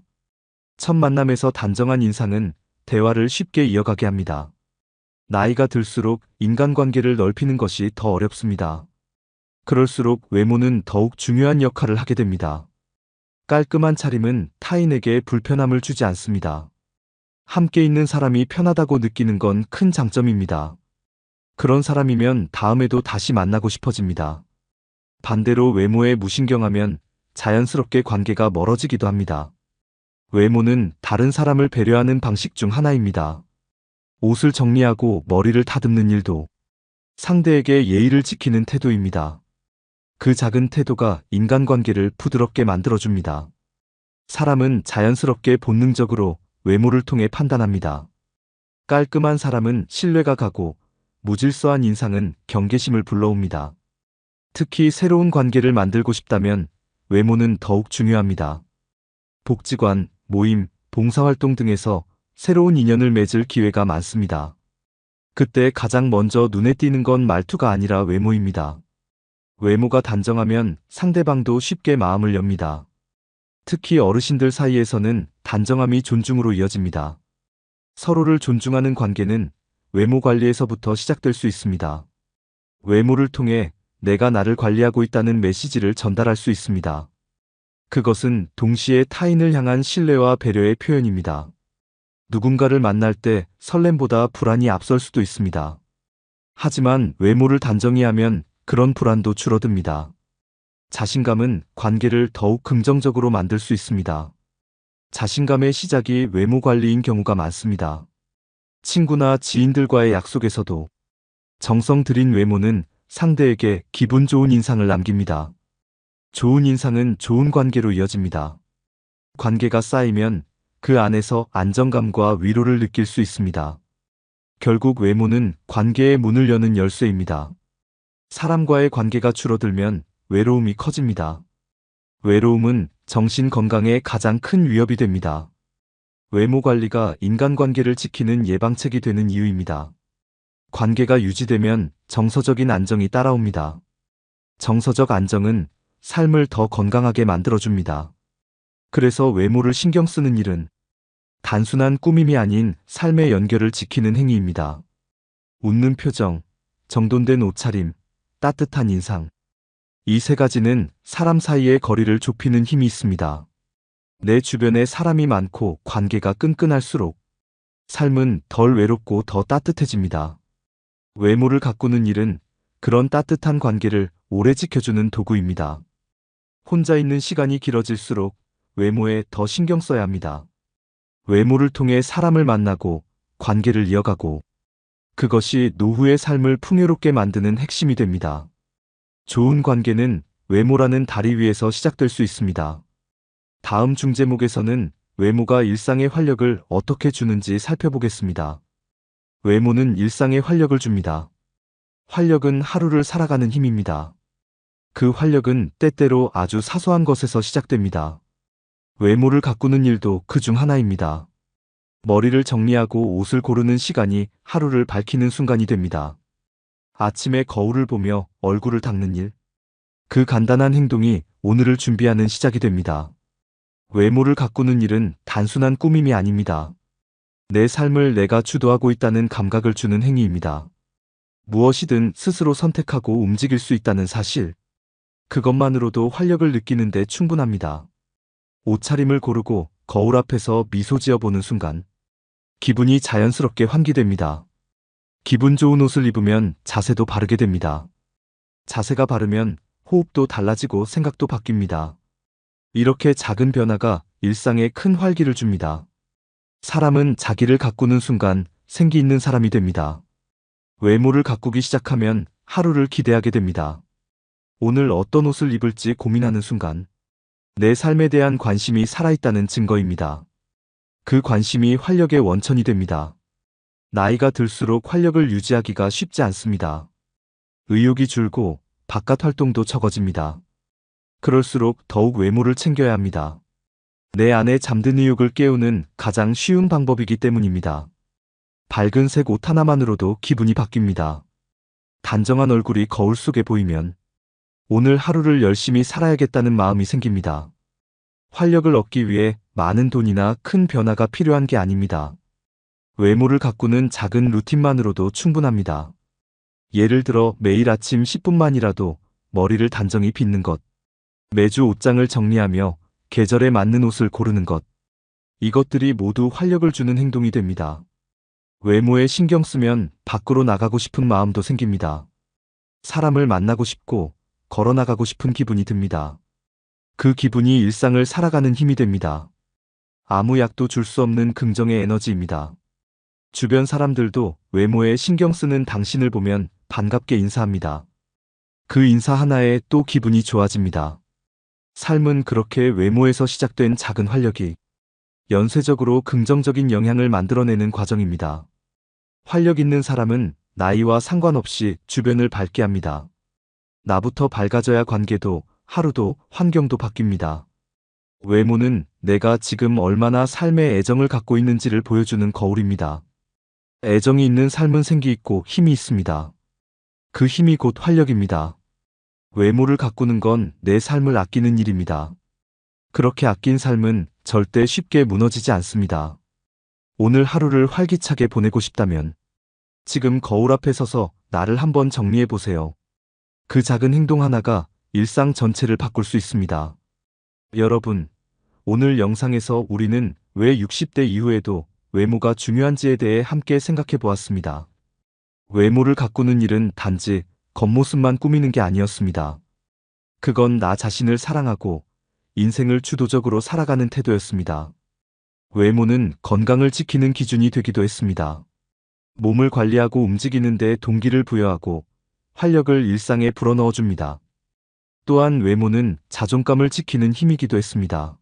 S2: 첫 만남에서 단정한 인상은 대화를 쉽게 이어가게 합니다. 나이가 들수록 인간관계를 넓히는 것이 더 어렵습니다. 그럴수록 외모는 더욱 중요한 역할을 하게 됩니다. 깔끔한 차림은 타인에게 불편함을 주지 않습니다. 함께 있는 사람이 편하다고 느끼는 건 큰 장점입니다. 그런 사람이면 다음에도 다시 만나고 싶어집니다. 반대로 외모에 무신경하면 자연스럽게 관계가 멀어지기도 합니다. 외모는 다른 사람을 배려하는 방식 중 하나입니다. 옷을 정리하고 머리를 다듬는 일도 상대에게 예의를 지키는 태도입니다. 그 작은 태도가 인간관계를 부드럽게 만들어줍니다. 사람은 자연스럽게 본능적으로 외모를 통해 판단합니다. 깔끔한 사람은 신뢰가 가고 무질서한 인상은 경계심을 불러옵니다. 특히 새로운 관계를 만들고 싶다면 외모는 더욱 중요합니다. 복지관, 모임, 봉사활동 등에서 새로운 인연을 맺을 기회가 많습니다. 그때 가장 먼저 눈에 띄는 건 말투가 아니라 외모입니다. 외모가 단정하면 상대방도 쉽게 마음을 엽니다. 특히 어르신들 사이에서는 단정함이 존중으로 이어집니다. 서로를 존중하는 관계는 외모 관리에서부터 시작될 수 있습니다. 외모를 통해 내가 나를 관리하고 있다는 메시지를 전달할 수 있습니다. 그것은 동시에 타인을 향한 신뢰와 배려의 표현입니다. 누군가를 만날 때 설렘보다 불안이 앞설 수도 있습니다. 하지만 외모를 단정히 하면 그런 불안도 줄어듭니다. 자신감은 관계를 더욱 긍정적으로 만들 수 있습니다. 자신감의 시작이 외모 관리인 경우가 많습니다. 친구나 지인들과의 약속에서도 정성 들인 외모는 상대에게 기분 좋은 인상을 남깁니다. 좋은 인상은 좋은 관계로 이어집니다. 관계가 쌓이면 그 안에서 안정감과 위로를 느낄 수 있습니다. 결국 외모는 관계의 문을 여는 열쇠입니다. 사람과의 관계가 줄어들면 외로움이 커집니다. 외로움은 정신 건강에 가장 큰 위협이 됩니다. 외모 관리가 인간관계를 지키는 예방책이 되는 이유입니다. 관계가 유지되면 정서적인 안정이 따라옵니다. 정서적 안정은 삶을 더 건강하게 만들어줍니다. 그래서 외모를 신경 쓰는 일은 단순한 꾸밈이 아닌 삶의 연결을 지키는 행위입니다. 웃는 표정, 정돈된 옷차림, 따뜻한 인상. 이 세 가지는 사람 사이의 거리를 좁히는 힘이 있습니다. 내 주변에 사람이 많고 관계가 끈끈할수록 삶은 덜 외롭고 더 따뜻해집니다. 외모를 가꾸는 일은 그런 따뜻한 관계를 오래 지켜주는 도구입니다. 혼자 있는 시간이 길어질수록 외모에 더 신경 써야 합니다. 외모를 통해 사람을 만나고 관계를 이어가고 그것이 노후의 삶을 풍요롭게 만드는 핵심이 됩니다. 좋은 관계는 외모라는 다리 위에서 시작될 수 있습니다. 다음 중제목에서는 외모가 일상의 활력을 어떻게 주는지 살펴보겠습니다. 외모는 일상에 활력을 줍니다. 활력은 하루를 살아가는 힘입니다. 그 활력은 때때로 아주 사소한 것에서 시작됩니다. 외모를 가꾸는 일도 그 중 하나입니다. 머리를 정리하고 옷을 고르는 시간이 하루를 밝히는 순간이 됩니다. 아침에 거울을 보며 얼굴을 닦는 일. 그 간단한 행동이 오늘을 준비하는 시작이 됩니다. 외모를 가꾸는 일은 단순한 꾸밈이 아닙니다. 내 삶을 내가 주도하고 있다는 감각을 주는 행위입니다. 무엇이든 스스로 선택하고 움직일 수 있다는 사실. 그것만으로도 활력을 느끼는데 충분합니다. 옷차림을 고르고 거울 앞에서 미소 지어보는 순간 기분이 자연스럽게 환기됩니다. 기분 좋은 옷을 입으면 자세도 바르게 됩니다. 자세가 바르면 호흡도 달라지고 생각도 바뀝니다. 이렇게 작은 변화가 일상에 큰 활기를 줍니다. 사람은 자기를 가꾸는 순간 생기 있는 사람이 됩니다. 외모를 가꾸기 시작하면 하루를 기대하게 됩니다. 오늘 어떤 옷을 입을지 고민하는 순간 내 삶에 대한 관심이 살아있다는 증거입니다. 그 관심이 활력의 원천이 됩니다. 나이가 들수록 활력을 유지하기가 쉽지 않습니다. 의욕이 줄고 바깥 활동도 적어집니다. 그럴수록 더욱 외모를 챙겨야 합니다. 내 안에 잠든 의욕을 깨우는 가장 쉬운 방법이기 때문입니다. 밝은 색 옷 하나만으로도 기분이 바뀝니다. 단정한 얼굴이 거울 속에 보이면 오늘 하루를 열심히 살아야겠다는 마음이 생깁니다. 활력을 얻기 위해 많은 돈이나 큰 변화가 필요한 게 아닙니다. 외모를 가꾸는 작은 루틴만으로도 충분합니다. 예를 들어 매일 아침 10분만이라도 머리를 단정히 빗는 것, 매주 옷장을 정리하며 계절에 맞는 옷을 고르는 것, 이것들이 모두 활력을 주는 행동이 됩니다. 외모에 신경 쓰면 밖으로 나가고 싶은 마음도 생깁니다. 사람을 만나고 싶고 걸어 나가고 싶은 기분이 듭니다. 그 기분이 일상을 살아가는 힘이 됩니다. 아무 약도 줄 수 없는 긍정의 에너지입니다. 주변 사람들도 외모에 신경 쓰는 당신을 보면 반갑게 인사합니다. 그 인사 하나에 또 기분이 좋아집니다. 삶은 그렇게 외모에서 시작된 작은 활력이 연쇄적으로 긍정적인 영향을 만들어내는 과정입니다. 활력 있는 사람은 나이와 상관없이 주변을 밝게 합니다. 나부터 밝아져야 관계도, 하루도, 환경도 바뀝니다. 외모는 내가 지금 얼마나 삶에 애정을 갖고 있는지를 보여주는 거울입니다. 애정이 있는 삶은 생기 있고 힘이 있습니다. 그 힘이 곧 활력입니다. 외모를 가꾸는 건 내 삶을 아끼는 일입니다. 그렇게 아낀 삶은 절대 쉽게 무너지지 않습니다. 오늘 하루를 활기차게 보내고 싶다면 지금 거울 앞에 서서 나를 한번 정리해 보세요. 그 작은 행동 하나가 일상 전체를 바꿀 수 있습니다. 여러분, 오늘 영상에서 우리는 왜 60대 이후에도 외모가 중요한지에 대해 함께 생각해 보았습니다. 외모를 가꾸는 일은 단지 겉모습만 꾸미는 게 아니었습니다. 그건 나 자신을 사랑하고 인생을 주도적으로 살아가는 태도였습니다. 외모는 건강을 지키는 기준이 되기도 했습니다. 몸을 관리하고 움직이는 데 동기를 부여하고 활력을 일상에 불어넣어 줍니다. 또한 외모는 자존감을 지키는 힘이기도 했습니다.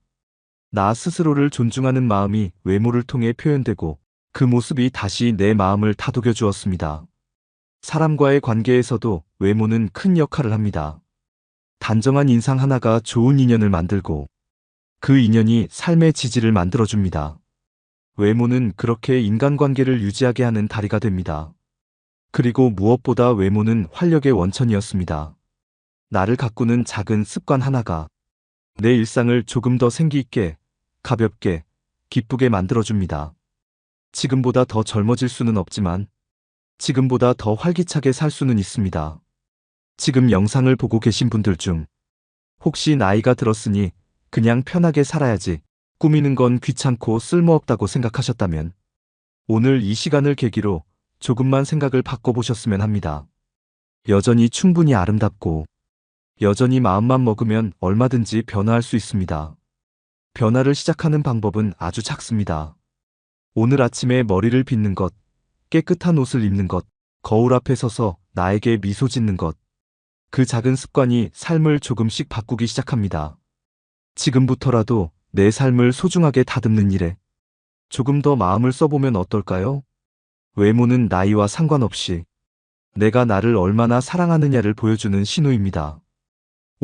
S2: 나 스스로를 존중하는 마음이 외모를 통해 표현되고 그 모습이 다시 내 마음을 다독여 주었습니다. 사람과의 관계에서도 외모는 큰 역할을 합니다. 단정한 인상 하나가 좋은 인연을 만들고 그 인연이 삶의 지지를 만들어줍니다. 외모는 그렇게 인간관계를 유지하게 하는 다리가 됩니다. 그리고 무엇보다 외모는 활력의 원천이었습니다. 나를 가꾸는 작은 습관 하나가 내 일상을 조금 더 생기 있게, 가볍게, 기쁘게 만들어줍니다. 지금보다 더 젊어질 수는 없지만 지금보다 더 활기차게 살 수는 있습니다. 지금 영상을 보고 계신 분들 중 혹시 나이가 들었으니 그냥 편하게 살아야지, 꾸미는 건 귀찮고 쓸모없다고 생각하셨다면 오늘 이 시간을 계기로 조금만 생각을 바꿔보셨으면 합니다. 여전히 충분히 아름답고 여전히 마음만 먹으면 얼마든지 변화할 수 있습니다. 변화를 시작하는 방법은 아주 작습니다. 오늘 아침에 머리를 빗는 것, 깨끗한 옷을 입는 것, 거울 앞에 서서 나에게 미소 짓는 것, 그 작은 습관이 삶을 조금씩 바꾸기 시작합니다. 지금부터라도 내 삶을 소중하게 다듬는 일에 조금 더 마음을 써보면 어떨까요? 외모는 나이와 상관없이 내가 나를 얼마나 사랑하느냐를 보여주는 신호입니다.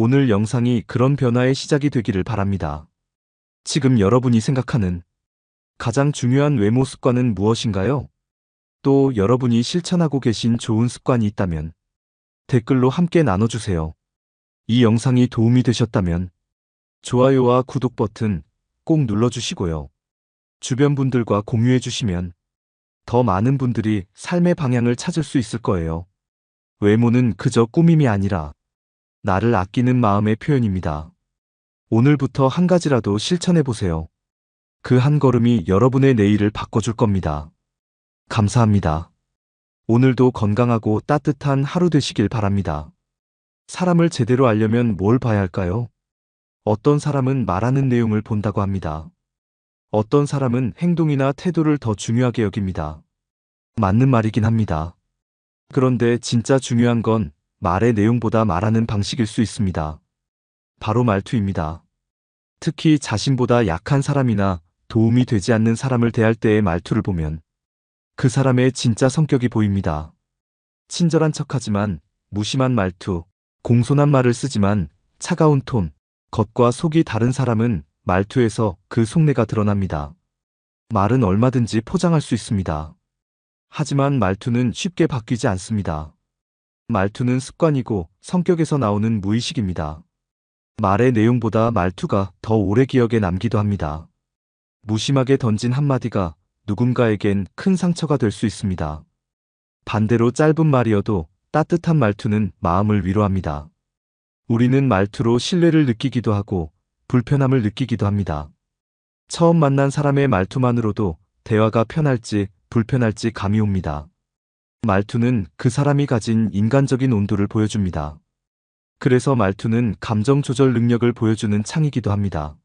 S2: 오늘 영상이 그런 변화의 시작이 되기를 바랍니다. 지금 여러분이 생각하는 가장 중요한 외모 습관은 무엇인가요? 또 여러분이 실천하고 계신 좋은 습관이 있다면 댓글로 함께 나눠주세요. 이 영상이 도움이 되셨다면 좋아요와 구독 버튼 꼭 눌러주시고요. 주변 분들과 공유해 주시면 더 많은 분들이 삶의 방향을 찾을 수 있을 거예요. 외모는 그저 꾸밈이 아니라 나를 아끼는 마음의 표현입니다. 오늘부터 한 가지라도 실천해 보세요. 그 한 걸음이 여러분의 내일을 바꿔줄 겁니다. 감사합니다. 오늘도 건강하고 따뜻한 하루 되시길 바랍니다. 사람을 제대로 알려면 뭘 봐야 할까요? 어떤 사람은 말하는 내용을 본다고 합니다. 어떤 사람은 행동이나 태도를 더 중요하게 여깁니다. 맞는 말이긴 합니다. 그런데 진짜 중요한 건 말의 내용보다 말하는 방식일 수 있습니다. 바로 말투입니다. 특히 자신보다 약한 사람이나 도움이 되지 않는 사람을 대할 때의 말투를 보면 그 사람의 진짜 성격이 보입니다. 친절한 척하지만 무심한 말투, 공손한 말을 쓰지만 차가운 톤, 겉과 속이 다른 사람은 말투에서 그 속내가 드러납니다. 말은 얼마든지 포장할 수 있습니다. 하지만 말투는 쉽게 바뀌지 않습니다. 말투는 습관이고 성격에서 나오는 무의식입니다. 말의 내용보다 말투가 더 오래 기억에 남기도 합니다. 무심하게 던진 한마디가 누군가에겐 큰 상처가 될 수 있습니다. 반대로 짧은 말이어도 따뜻한 말투는 마음을 위로합니다. 우리는 말투로 신뢰를 느끼기도 하고 불편함을 느끼기도 합니다. 처음 만난 사람의 말투만으로도 대화가 편할지 불편할지 감이 옵니다. 말투는 그 사람이 가진 인간적인 온도를 보여줍니다. 그래서 말투는 감정 조절 능력을 보여주는 창이기도 합니다.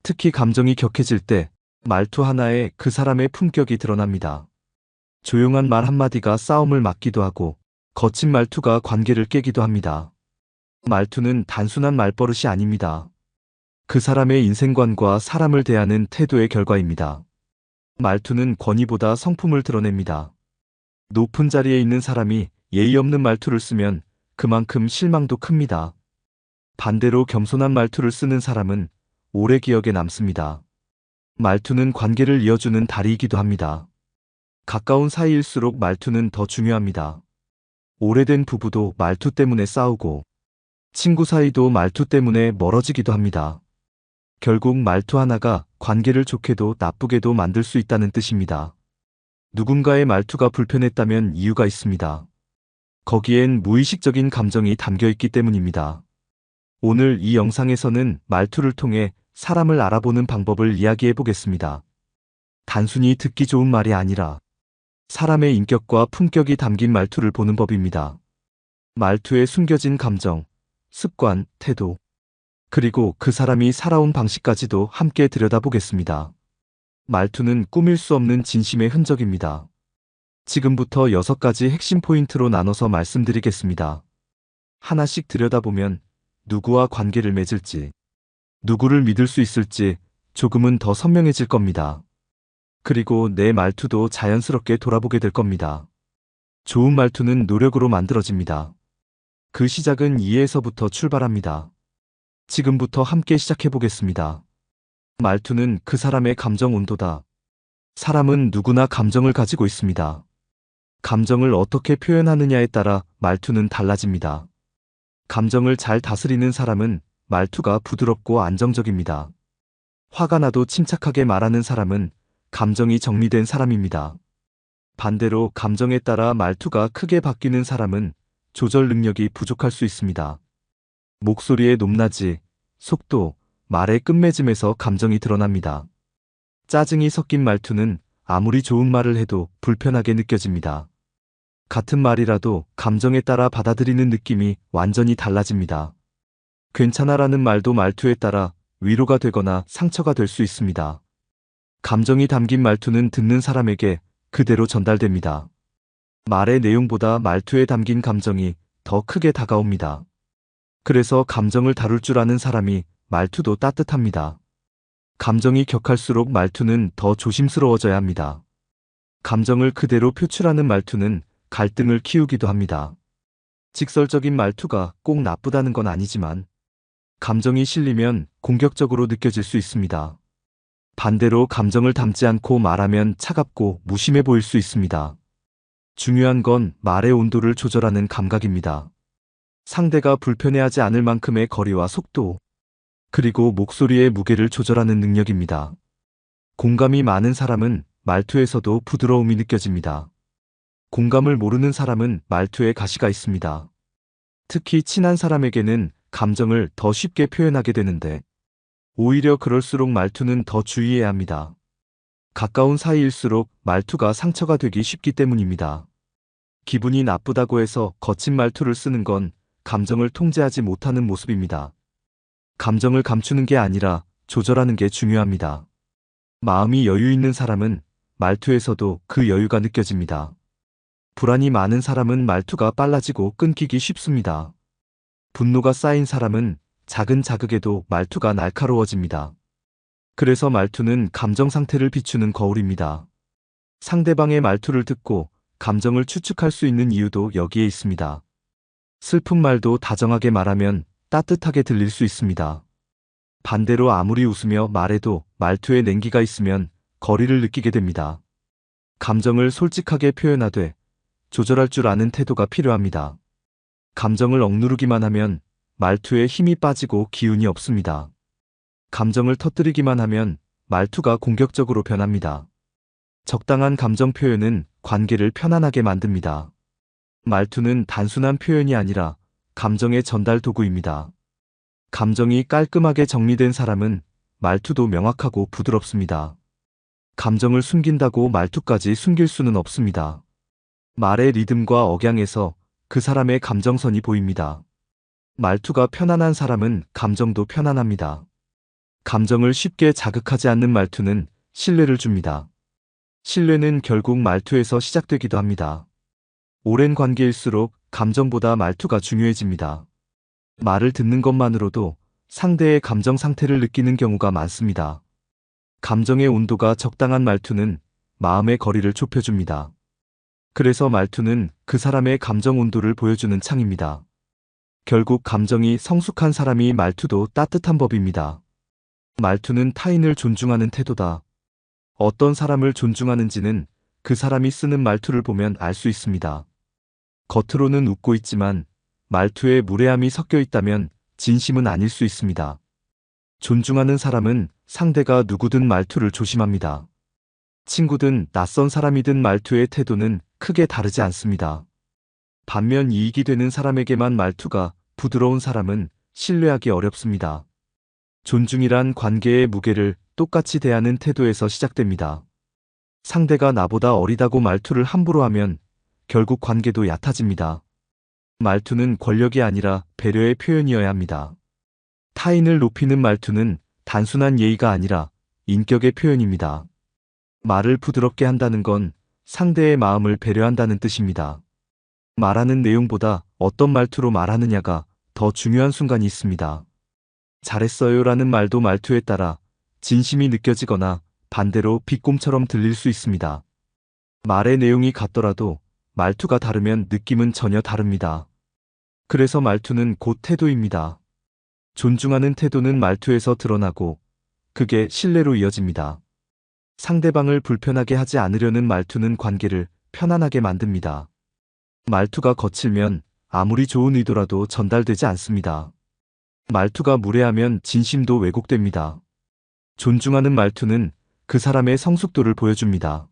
S2: 특히 감정이 격해질 때 말투 하나에 그 사람의 품격이 드러납니다. 조용한 말 한마디가 싸움을 막기도 하고 거친 말투가 관계를 깨기도 합니다. 말투는 단순한 말버릇이 아닙니다. 그 사람의 인생관과 사람을 대하는 태도의 결과입니다. 말투는 권위보다 성품을 드러냅니다. 높은 자리에 있는 사람이 예의 없는 말투를 쓰면 그만큼 실망도 큽니다. 반대로 겸손한 말투를 쓰는 사람은 오래 기억에 남습니다. 말투는 관계를 이어주는 다리이기도 합니다. 가까운 사이일수록 말투는 더 중요합니다. 오래된 부부도 말투 때문에 싸우고 친구 사이도 말투 때문에 멀어지기도 합니다. 결국 말투 하나가 관계를 좋게도 나쁘게도 만들 수 있다는 뜻입니다. 누군가의 말투가 불편했다면 이유가 있습니다. 거기엔 무의식적인 감정이 담겨 있기 때문입니다. 오늘 이 영상에서는 말투를 통해 사람을 알아보는 방법을 이야기해 보겠습니다. 단순히 듣기 좋은 말이 아니라 사람의 인격과 품격이 담긴 말투를 보는 법입니다. 말투에 숨겨진 감정, 습관, 태도, 그리고 그 사람이 살아온 방식까지도 함께 들여다보겠습니다. 말투는 꾸밀 수 없는 진심의 흔적입니다. 지금부터 6가지 핵심 포인트로 나눠서 말씀드리겠습니다. 하나씩 들여다보면 누구와 관계를 맺을지, 누구를 믿을 수 있을지 조금은 더 선명해질 겁니다. 그리고 내 말투도 자연스럽게 돌아보게 될 겁니다. 좋은 말투는 노력으로 만들어집니다. 그 시작은 이해에서부터 출발합니다. 지금부터 함께 시작해 보겠습니다. 말투는 그 사람의 감정 온도다. 사람은 누구나 감정을 가지고 있습니다. 감정을 어떻게 표현하느냐에 따라 말투는 달라집니다. 감정을 잘 다스리는 사람은 말투가 부드럽고 안정적입니다. 화가 나도 침착하게 말하는 사람은 감정이 정리된 사람입니다. 반대로 감정에 따라 말투가 크게 바뀌는 사람은 조절 능력이 부족할 수 있습니다. 목소리의 높낮이, 속도, 말의 끝맺음에서 감정이 드러납니다. 짜증이 섞인 말투는 아무리 좋은 말을 해도 불편하게 느껴집니다. 같은 말이라도 감정에 따라 받아들이는 느낌이 완전히 달라집니다. 괜찮아라는 말도 말투에 따라 위로가 되거나 상처가 될 수 있습니다. 감정이 담긴 말투는 듣는 사람에게 그대로 전달됩니다. 말의 내용보다 말투에 담긴 감정이 더 크게 다가옵니다. 그래서 감정을 다룰 줄 아는 사람이 말투도 따뜻합니다. 감정이 격할수록 말투는 더 조심스러워져야 합니다. 감정을 그대로 표출하는 말투는 갈등을 키우기도 합니다. 직설적인 말투가 꼭 나쁘다는 건 아니지만 감정이 실리면 공격적으로 느껴질 수 있습니다. 반대로 감정을 담지 않고 말하면 차갑고 무심해 보일 수 있습니다. 중요한 건 말의 온도를 조절하는 감각입니다. 상대가 불편해하지 않을 만큼의 거리와 속도, 그리고 목소리의 무게를 조절하는 능력입니다. 공감이 많은 사람은 말투에서도 부드러움이 느껴집니다. 공감을 모르는 사람은 말투에 가시가 있습니다. 특히 친한 사람에게는 감정을 더 쉽게 표현하게 되는데, 오히려 그럴수록 말투는 더 주의해야 합니다. 가까운 사이일수록 말투가 상처가 되기 쉽기 때문입니다. 기분이 나쁘다고 해서 거친 말투를 쓰는 건 감정을 통제하지 못하는 모습입니다. 감정을 감추는 게 아니라 조절하는 게 중요합니다. 마음이 여유 있는 사람은 말투에서도 그 여유가 느껴집니다. 불안이 많은 사람은 말투가 빨라지고 끊기기 쉽습니다. 분노가 쌓인 사람은 작은 자극에도 말투가 날카로워집니다. 그래서 말투는 감정 상태를 비추는 거울입니다. 상대방의 말투를 듣고 감정을 추측할 수 있는 이유도 여기에 있습니다. 슬픈 말도 다정하게 말하면 따뜻하게 들릴 수 있습니다. 반대로 아무리 웃으며 말해도 말투에 냉기가 있으면 거리를 느끼게 됩니다. 감정을 솔직하게 표현하되 조절할 줄 아는 태도가 필요합니다. 감정을 억누르기만 하면 말투에 힘이 빠지고 기운이 없습니다. 감정을 터뜨리기만 하면 말투가 공격적으로 변합니다. 적당한 감정 표현은 관계를 편안하게 만듭니다. 말투는 단순한 표현이 아니라 감정의 전달 도구입니다. 감정이 깔끔하게 정리된 사람은 말투도 명확하고 부드럽습니다. 감정을 숨긴다고 말투까지 숨길 수는 없습니다. 말의 리듬과 억양에서 그 사람의 감정선이 보입니다. 말투가 편안한 사람은 감정도 편안합니다. 감정을 쉽게 자극하지 않는 말투는 신뢰를 줍니다. 신뢰는 결국 말투에서 시작되기도 합니다. 오랜 관계일수록 감정보다 말투가 중요해집니다. 말을 듣는 것만으로도 상대의 감정 상태를 느끼는 경우가 많습니다. 감정의 온도가 적당한 말투는 마음의 거리를 좁혀줍니다. 그래서 말투는 그 사람의 감정 온도를 보여주는 창입니다. 결국 감정이 성숙한 사람이 말투도 따뜻한 법입니다. 말투는 타인을 존중하는 태도다. 어떤 사람을 존중하는지는 그 사람이 쓰는 말투를 보면 알 수 있습니다. 겉으로는 웃고 있지만 말투에 무례함이 섞여 있다면 진심은 아닐 수 있습니다. 존중하는 사람은 상대가 누구든 말투를 조심합니다. 친구든 낯선 사람이든 말투의 태도는 크게 다르지 않습니다. 반면 이익이 되는 사람에게만 말투가 부드러운 사람은 신뢰하기 어렵습니다. 존중이란 관계의 무게를 똑같이 대하는 태도에서 시작됩니다. 상대가 나보다 어리다고 말투를 함부로 하면 결국 관계도 얕아집니다. 말투는 권력이 아니라 배려의 표현이어야 합니다. 타인을 높이는 말투는 단순한 예의가 아니라 인격의 표현입니다. 말을 부드럽게 한다는 건 상대의 마음을 배려한다는 뜻입니다. 말하는 내용보다 어떤 말투로 말하느냐가 더 중요한 순간이 있습니다. 잘했어요라는 말도 말투에 따라 진심이 느껴지거나 반대로 비꼼처럼 들릴 수 있습니다. 말의 내용이 같더라도 말투가 다르면 느낌은 전혀 다릅니다. 그래서 말투는 곧 태도입니다. 존중하는 태도는 말투에서 드러나고 그게 신뢰로 이어집니다. 상대방을 불편하게 하지 않으려는 말투는 관계를 편안하게 만듭니다. 말투가 거칠면 아무리 좋은 의도라도 전달되지 않습니다. 말투가 무례하면 진심도 왜곡됩니다. 존중하는 말투는 그 사람의 성숙도를 보여줍니다.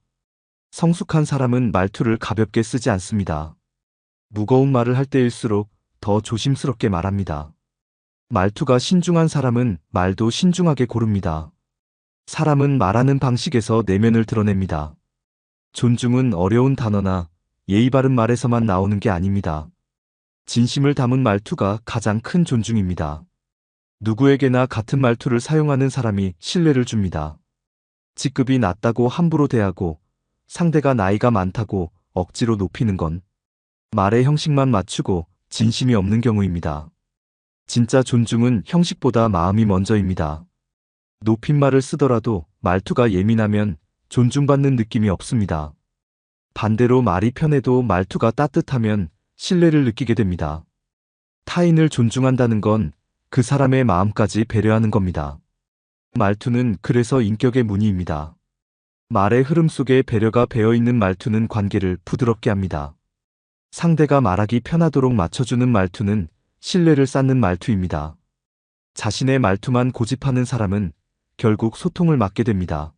S2: 성숙한 사람은 말투를 가볍게 쓰지 않습니다. 무거운 말을 할 때일수록 더 조심스럽게 말합니다. 말투가 신중한 사람은 말도 신중하게 고릅니다. 사람은 말하는 방식에서 내면을 드러냅니다. 존중은 어려운 단어나 예의 바른 말에서만 나오는 게 아닙니다. 진심을 담은 말투가 가장 큰 존중입니다. 누구에게나 같은 말투를 사용하는 사람이 신뢰를 줍니다. 직급이 낮다고 함부로 대하고 상대가 나이가 많다고 억지로 높이는 건 말의 형식만 맞추고 진심이 없는 경우입니다. 진짜 존중은 형식보다 마음이 먼저입니다. 높임말을 쓰더라도 말투가 예민하면 존중받는 느낌이 없습니다. 반대로 말이 편해도 말투가 따뜻하면 신뢰를 느끼게 됩니다. 타인을 존중한다는 건 그 사람의 마음까지 배려하는 겁니다. 말투는 그래서 인격의 무늬입니다. 말의 흐름 속에 배려가 배어있는 말투는 관계를 부드럽게 합니다. 상대가 말하기 편하도록 맞춰주는 말투는 신뢰를 쌓는 말투입니다. 자신의 말투만 고집하는 사람은 결국 소통을 막게 됩니다.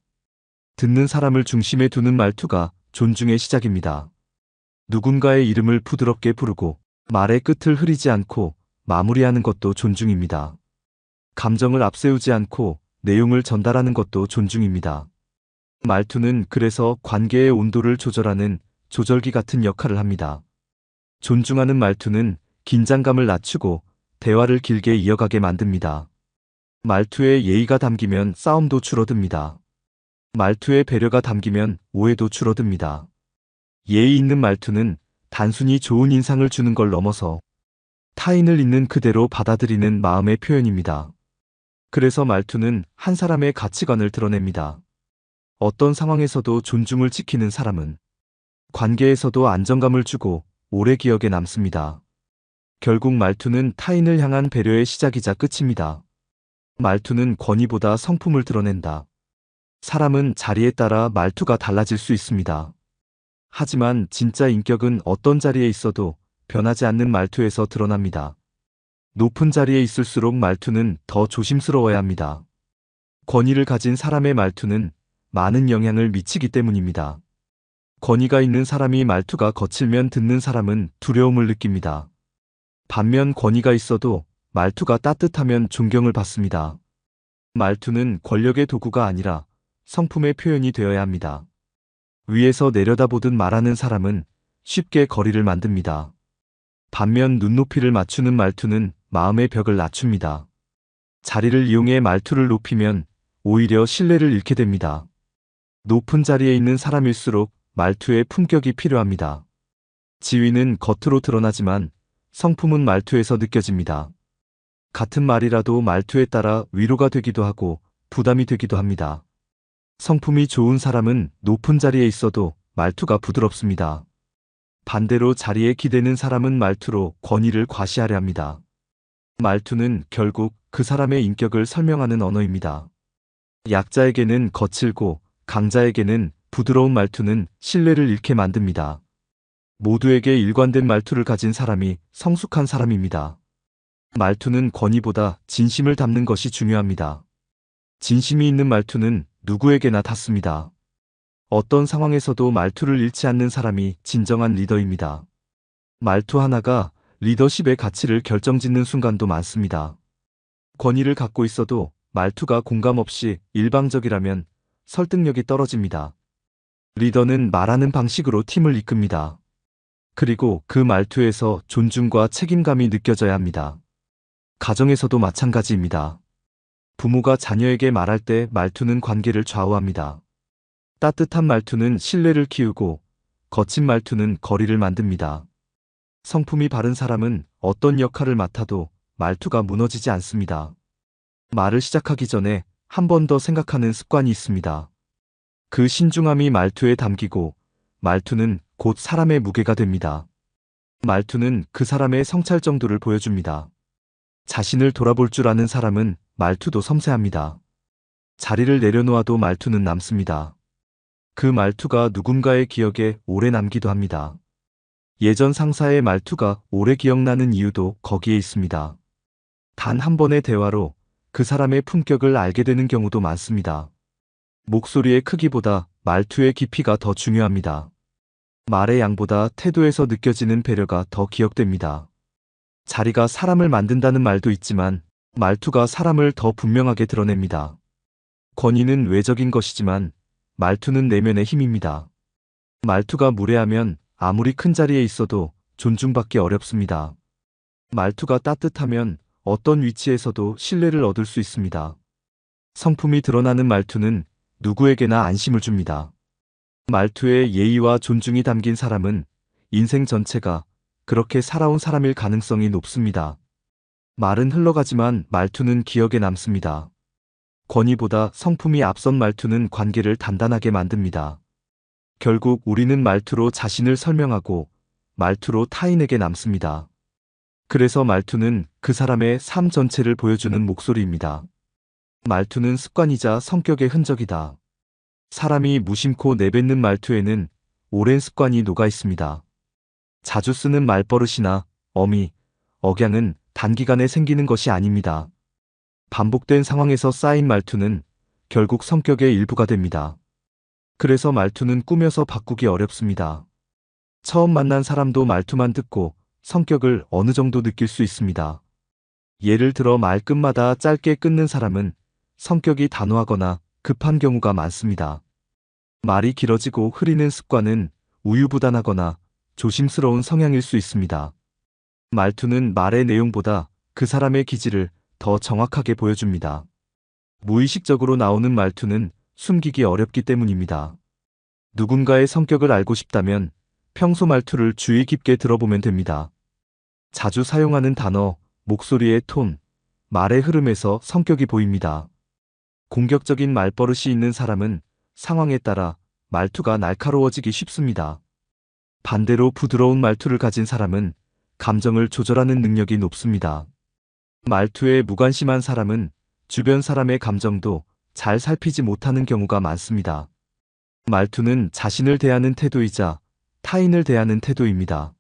S2: 듣는 사람을 중심에 두는 말투가 존중의 시작입니다. 누군가의 이름을 부드럽게 부르고 말의 끝을 흐리지 않고 마무리하는 것도 존중입니다. 감정을 앞세우지 않고 내용을 전달하는 것도 존중입니다. 말투는 그래서 관계의 온도를 조절하는 조절기 같은 역할을 합니다. 존중하는 말투는 긴장감을 낮추고 대화를 길게 이어가게 만듭니다. 말투에 예의가 담기면 싸움도 줄어듭니다. 말투에 배려가 담기면 오해도 줄어듭니다. 예의 있는 말투는 단순히 좋은 인상을 주는 걸 넘어서 타인을 있는 그대로 받아들이는 마음의 표현입니다. 그래서 말투는 한 사람의 가치관을 드러냅니다. 어떤 상황에서도 존중을 지키는 사람은 관계에서도 안정감을 주고 오래 기억에 남습니다. 결국 말투는 타인을 향한 배려의 시작이자 끝입니다. 말투는 권위보다 성품을 드러낸다. 사람은 자리에 따라 말투가 달라질 수 있습니다. 하지만 진짜 인격은 어떤 자리에 있어도 변하지 않는 말투에서 드러납니다. 높은 자리에 있을수록 말투는 더 조심스러워야 합니다. 권위를 가진 사람의 말투는 많은 영향을 미치기 때문입니다. 권위가 있는 사람이 말투가 거칠면 듣는 사람은 두려움을 느낍니다. 반면 권위가 있어도 말투가 따뜻하면 존경을 받습니다. 말투는 권력의 도구가 아니라 성품의 표현이 되어야 합니다. 위에서 내려다보듯 말하는 사람은 쉽게 거리를 만듭니다. 반면 눈높이를 맞추는 말투는 마음의 벽을 낮춥니다. 자리를 이용해 말투를 높이면 오히려 신뢰를 잃게 됩니다. 높은 자리에 있는 사람일수록 말투에 품격이 필요합니다. 지위는 겉으로 드러나지만 성품은 말투에서 느껴집니다. 같은 말이라도 말투에 따라 위로가 되기도 하고 부담이 되기도 합니다. 성품이 좋은 사람은 높은 자리에 있어도 말투가 부드럽습니다. 반대로 자리에 기대는 사람은 말투로 권위를 과시하려 합니다. 말투는 결국 그 사람의 인격을 설명하는 언어입니다. 약자에게는 거칠고 강자에게는 부드러운 말투는 신뢰를 잃게 만듭니다. 모두에게 일관된 말투를 가진 사람이 성숙한 사람입니다. 말투는 권위보다 진심을 담는 것이 중요합니다. 진심이 있는 말투는 누구에게나 닿습니다. 어떤 상황에서도 말투를 잃지 않는 사람이 진정한 리더입니다. 말투 하나가 리더십의 가치를 결정짓는 순간도 많습니다. 권위를 갖고 있어도 말투가 공감 없이 일방적이라면 설득력이 떨어집니다. 리더는 말하는 방식으로 팀을 이끕니다. 그리고 그 말투에서 존중과 책임감이 느껴져야 합니다. 가정에서도 마찬가지입니다. 부모가 자녀에게 말할 때 말투는 관계를 좌우합니다. 따뜻한 말투는 신뢰를 키우고 거친 말투는 거리를 만듭니다. 성품이 바른 사람은 어떤 역할을 맡아도 말투가 무너지지 않습니다. 말을 시작하기 전에 한 번 더 생각하는 습관이 있습니다. 그 신중함이 말투에 담기고 말투는 곧 사람의 무게가 됩니다. 말투는 그 사람의 성찰 정도를 보여줍니다. 자신을 돌아볼 줄 아는 사람은 말투도 섬세합니다. 자리를 내려놓아도 말투는 남습니다. 그 말투가 누군가의 기억에 오래 남기도 합니다. 예전 상사의 말투가 오래 기억나는 이유도 거기에 있습니다. 단 한 번의 대화로 그 사람의 품격을 알게 되는 경우도 많습니다. 목소리의 크기보다 말투의 깊이가 더 중요합니다. 말의 양보다 태도에서 느껴지는 배려가 더 기억됩니다. 자리가 사람을 만든다는 말도 있지만 말투가 사람을 더 분명하게 드러냅니다. 권위는 외적인 것이지만 말투는 내면의 힘입니다. 말투가 무례하면 아무리 큰 자리에 있어도 존중받기 어렵습니다. 말투가 따뜻하면 어떤 위치에서도 신뢰를 얻을 수 있습니다. 성품이 드러나는 말투는 누구에게나 안심을 줍니다. 말투에 예의와 존중이 담긴 사람은 인생 전체가 그렇게 살아온 사람일 가능성이 높습니다. 말은 흘러가지만 말투는 기억에 남습니다. 권위보다 성품이 앞선 말투는 관계를 단단하게 만듭니다. 결국 우리는 말투로 자신을 설명하고 말투로 타인에게 남습니다. 그래서 말투는 그 사람의 삶 전체를 보여주는 목소리입니다. 말투는 습관이자 성격의 흔적이다. 사람이 무심코 내뱉는 말투에는 오랜 습관이 녹아 있습니다. 자주 쓰는 말버릇이나 어미, 억양은 단기간에 생기는 것이 아닙니다. 반복된 상황에서 쌓인 말투는 결국 성격의 일부가 됩니다. 그래서 말투는 꾸며서 바꾸기 어렵습니다. 처음 만난 사람도 말투만 듣고 성격을 어느 정도 느낄 수 있습니다. 예를 들어 말끝마다 짧게 끊는 사람은 성격이 단호하거나 급한 경우가 많습니다. 말이 길어지고 흐리는 습관은 우유부단하거나 조심스러운 성향일 수 있습니다. 말투는 말의 내용보다 그 사람의 기질을 더 정확하게 보여줍니다. 무의식적으로 나오는 말투는 숨기기 어렵기 때문입니다. 누군가의 성격을 알고 싶다면 평소 말투를 주의 깊게 들어보면 됩니다. 자주 사용하는 단어, 목소리의 톤, 말의 흐름에서 성격이 보입니다. 공격적인 말버릇이 있는 사람은 상황에 따라 말투가 날카로워지기 쉽습니다. 반대로 부드러운 말투를 가진 사람은 감정을 조절하는 능력이 높습니다. 말투에 무관심한 사람은 주변 사람의 감정도 잘 살피지 못하는 경우가 많습니다. 말투는 자신을 대하는 태도이자 타인을 대하는 태도입니다.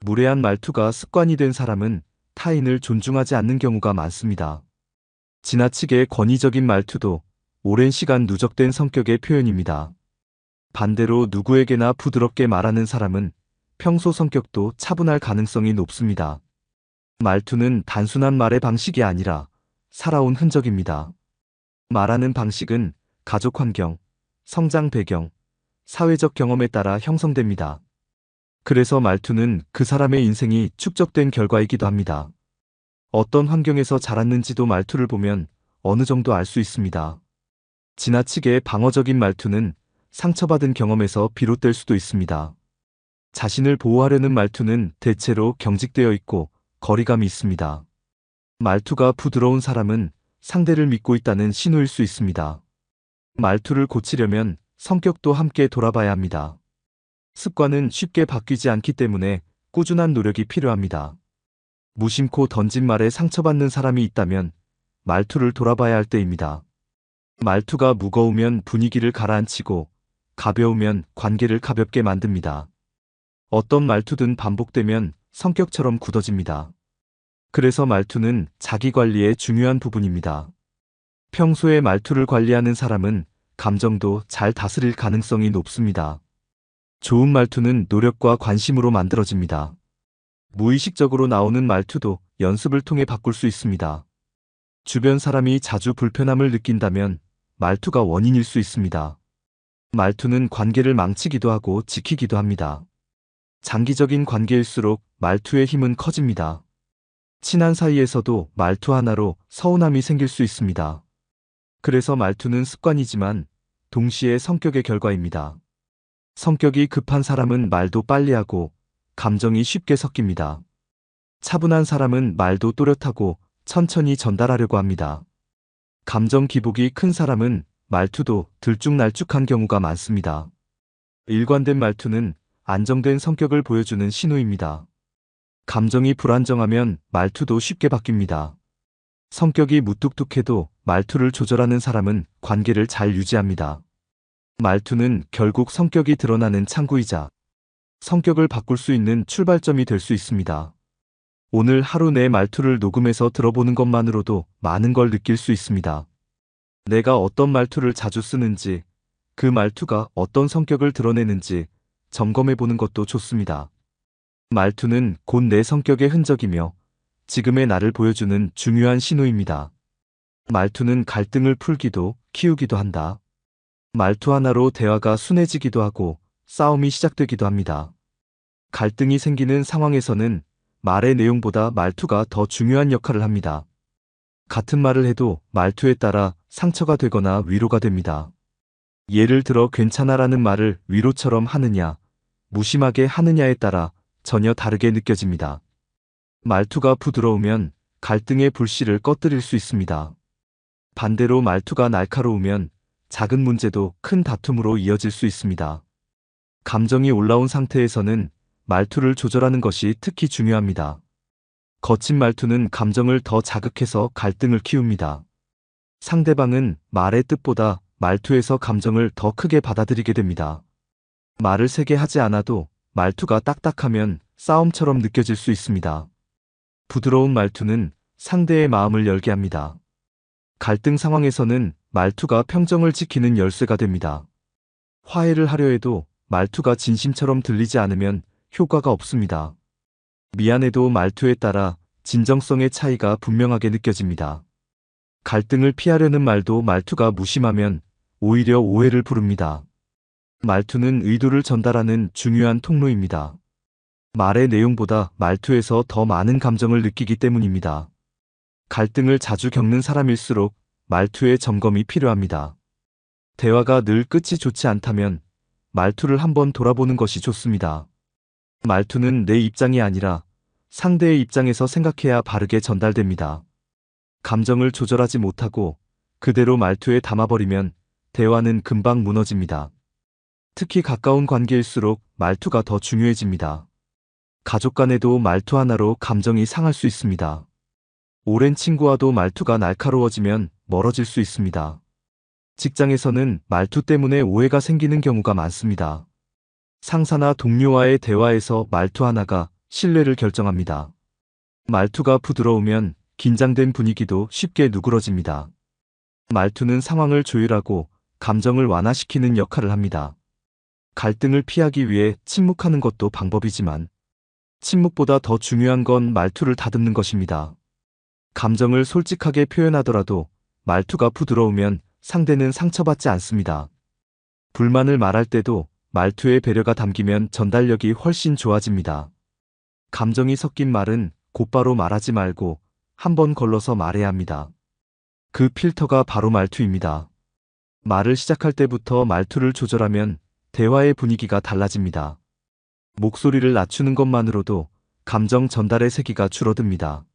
S2: 무례한 말투가 습관이 된 사람은 타인을 존중하지 않는 경우가 많습니다. 지나치게 권위적인 말투도 오랜 시간 누적된 성격의 표현입니다. 반대로 누구에게나 부드럽게 말하는 사람은 평소 성격도 차분할 가능성이 높습니다. 말투는 단순한 말의 방식이 아니라 살아온 흔적입니다. 말하는 방식은 가족 환경, 성장 배경, 사회적 경험에 따라 형성됩니다. 그래서 말투는 그 사람의 인생이 축적된 결과이기도 합니다. 어떤 환경에서 자랐는지도 말투를 보면 어느 정도 알 수 있습니다. 지나치게 방어적인 말투는 상처받은 경험에서 비롯될 수도 있습니다. 자신을 보호하려는 말투는 대체로 경직되어 있고 거리감이 있습니다. 말투가 부드러운 사람은 상대를 믿고 있다는 신호일 수 있습니다. 말투를 고치려면 성격도 함께 돌아봐야 합니다. 습관은 쉽게 바뀌지 않기 때문에 꾸준한 노력이 필요합니다. 무심코 던진 말에 상처받는 사람이 있다면 말투를 돌아봐야 할 때입니다. 말투가 무거우면 분위기를 가라앉히고 가벼우면 관계를 가볍게 만듭니다. 어떤 말투든 반복되면 성격처럼 굳어집니다. 그래서 말투는 자기 관리의 중요한 부분입니다. 평소에 말투를 관리하는 사람은 감정도 잘 다스릴 가능성이 높습니다. 좋은 말투는 노력과 관심으로 만들어집니다. 무의식적으로 나오는 말투도 연습을 통해 바꿀 수 있습니다. 주변 사람이 자주 불편함을 느낀다면 말투가 원인일 수 있습니다. 말투는 관계를 망치기도 하고 지키기도 합니다. 장기적인 관계일수록 말투의 힘은 커집니다. 친한 사이에서도 말투 하나로 서운함이 생길 수 있습니다. 그래서 말투는 습관이지만 동시에 성격의 결과입니다. 성격이 급한 사람은 말도 빨리 하고 감정이 쉽게 섞입니다. 차분한 사람은 말도 또렷하고 천천히 전달하려고 합니다. 감정 기복이 큰 사람은 말투도 들쭉날쭉한 경우가 많습니다. 일관된 말투는 안정된 성격을 보여주는 신호입니다. 감정이 불안정하면 말투도 쉽게 바뀝니다. 성격이 무뚝뚝해도 말투를 조절하는 사람은 관계를 잘 유지합니다. 말투는 결국 성격이 드러나는 창구이자 성격을 바꿀 수 있는 출발점이 될 수 있습니다. 오늘 하루 내 말투를 녹음해서 들어보는 것만으로도 많은 걸 느낄 수 있습니다. 내가 어떤 말투를 자주 쓰는지, 그 말투가 어떤 성격을 드러내는지 점검해 보는 것도 좋습니다. 말투는 곧 내 성격의 흔적이며 지금의 나를 보여주는 중요한 신호입니다. 말투는 갈등을 풀기도 키우기도 한다. 말투 하나로 대화가 순해지기도 하고 싸움이 시작되기도 합니다. 갈등이 생기는 상황에서는 말의 내용보다 말투가 더 중요한 역할을 합니다. 같은 말을 해도 말투에 따라 상처가 되거나 위로가 됩니다. 예를 들어 괜찮아라는 말을 위로처럼 하느냐, 무심하게 하느냐에 따라 전혀 다르게 느껴집니다. 말투가 부드러우면 갈등의 불씨를 꺼뜨릴 수 있습니다. 반대로 말투가 날카로우면 작은 문제도 큰 다툼으로 이어질 수 있습니다. 감정이 올라온 상태에서는 말투를 조절하는 것이 특히 중요합니다. 거친 말투는 감정을 더 자극해서 갈등을 키웁니다. 상대방은 말의 뜻보다 말투에서 감정을 더 크게 받아들이게 됩니다. 말을 세게 하지 않아도 말투가 딱딱하면 싸움처럼 느껴질 수 있습니다. 부드러운 말투는 상대의 마음을 열게 합니다. 갈등 상황에서는 말투가 평정을 지키는 열쇠가 됩니다. 화해를 하려 해도 말투가 진심처럼 들리지 않으면 효과가 없습니다. 미안해도 말투에 따라 진정성의 차이가 분명하게 느껴집니다. 갈등을 피하려는 말도 말투가 무심하면 오히려 오해를 부릅니다. 말투는 의도를 전달하는 중요한 통로입니다. 말의 내용보다 말투에서 더 많은 감정을 느끼기 때문입니다. 갈등을 자주 겪는 사람일수록 말투의 점검이 필요합니다. 대화가 늘 끝이 좋지 않다면 말투를 한번 돌아보는 것이 좋습니다. 말투는 내 입장이 아니라 상대의 입장에서 생각해야 바르게 전달됩니다. 감정을 조절하지 못하고 그대로 말투에 담아버리면 대화는 금방 무너집니다. 특히 가까운 관계일수록 말투가 더 중요해집니다. 가족 간에도 말투 하나로 감정이 상할 수 있습니다. 오랜 친구와도 말투가 날카로워지면 멀어질 수 있습니다. 직장에서는 말투 때문에 오해가 생기는 경우가 많습니다. 상사나 동료와의 대화에서 말투 하나가 신뢰를 결정합니다. 말투가 부드러우면 긴장된 분위기도 쉽게 누그러집니다. 말투는 상황을 조율하고 감정을 완화시키는 역할을 합니다. 갈등을 피하기 위해 침묵하는 것도 방법이지만 침묵보다 더 중요한 건 말투를 다듬는 것입니다. 감정을 솔직하게 표현하더라도 말투가 부드러우면 상대는 상처받지 않습니다. 불만을 말할 때도 말투에 배려가 담기면 전달력이 훨씬 좋아집니다. 감정이 섞인 말은 곧바로 말하지 말고 한번 걸러서 말해야 합니다. 그 필터가 바로 말투입니다. 말을 시작할 때부터 말투를 조절하면 대화의 분위기가 달라집니다. 목소리를 낮추는 것만으로도 감정 전달의 세기가 줄어듭니다.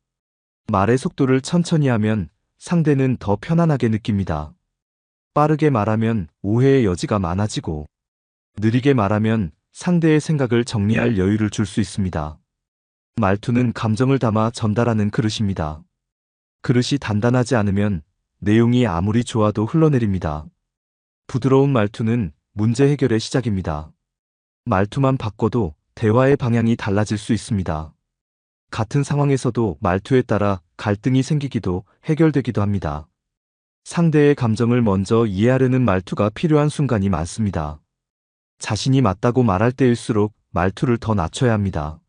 S2: 말의 속도를 천천히 하면 상대는 더 편안하게 느낍니다. 빠르게 말하면 오해의 여지가 많아지고 느리게 말하면 상대의 생각을 정리할 여유를 줄 수 있습니다. 말투는 감정을 담아 전달하는 그릇입니다. 그릇이 단단하지 않으면 내용이 아무리 좋아도 흘러내립니다. 부드러운 말투는 문제 해결의 시작입니다. 말투만 바꿔도 대화의 방향이 달라질 수 있습니다. 같은 상황에서도 말투에 따라 갈등이 생기기도 해결되기도 합니다. 상대의 감정을 먼저 이해하려는 말투가 필요한 순간이 많습니다. 자신이 맞다고 말할 때일수록 말투를 더 낮춰야 합니다.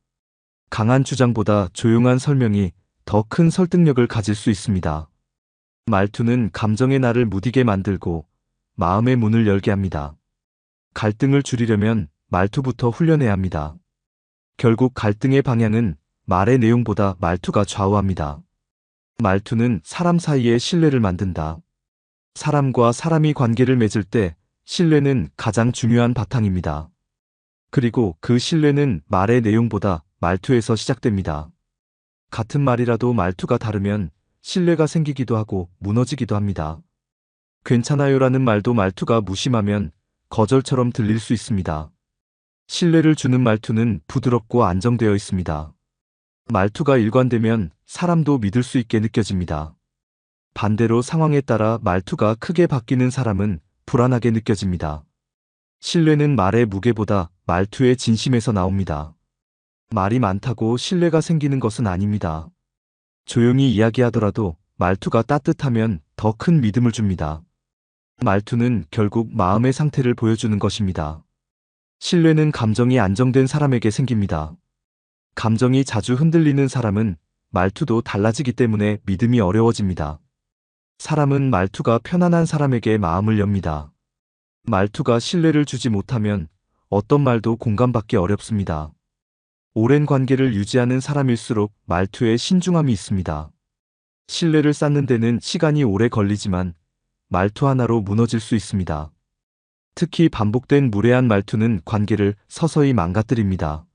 S2: 강한 주장보다 조용한 설명이 더 큰 설득력을 가질 수 있습니다. 말투는 감정의 날을 무디게 만들고 마음의 문을 열게 합니다. 갈등을 줄이려면 말투부터 훈련해야 합니다. 결국 갈등의 방향은 말의 내용보다 말투가 좌우합니다. 말투는 사람 사이에 신뢰를 만든다. 사람과 사람이 관계를 맺을 때 신뢰는 가장 중요한 바탕입니다. 그리고 그 신뢰는 말의 내용보다 말투에서 시작됩니다. 같은 말이라도 말투가 다르면 신뢰가 생기기도 하고 무너지기도 합니다. 괜찮아요라는 말도 말투가 무심하면 거절처럼 들릴 수 있습니다. 신뢰를 주는 말투는 부드럽고 안정되어 있습니다. 말투가 일관되면 사람도 믿을 수 있게 느껴집니다. 반대로 상황에 따라 말투가 크게 바뀌는 사람은 불안하게 느껴집니다. 신뢰는 말의 무게보다 말투의 진심에서 나옵니다. 말이 많다고 신뢰가 생기는 것은 아닙니다. 조용히 이야기하더라도 말투가 따뜻하면 더 큰 믿음을 줍니다. 말투는 결국 마음의 상태를 보여주는 것입니다. 신뢰는 감정이 안정된 사람에게 생깁니다. 감정이 자주 흔들리는 사람은 말투도 달라지기 때문에 믿음이 어려워집니다. 사람은 말투가 편안한 사람에게 마음을 엽니다. 말투가 신뢰를 주지 못하면 어떤 말도 공감받기 어렵습니다. 오랜 관계를 유지하는 사람일수록 말투에 신중함이 있습니다. 신뢰를 쌓는 데는 시간이 오래 걸리지만 말투 하나로 무너질 수 있습니다. 특히 반복된 무례한 말투는 관계를 서서히 망가뜨립니다.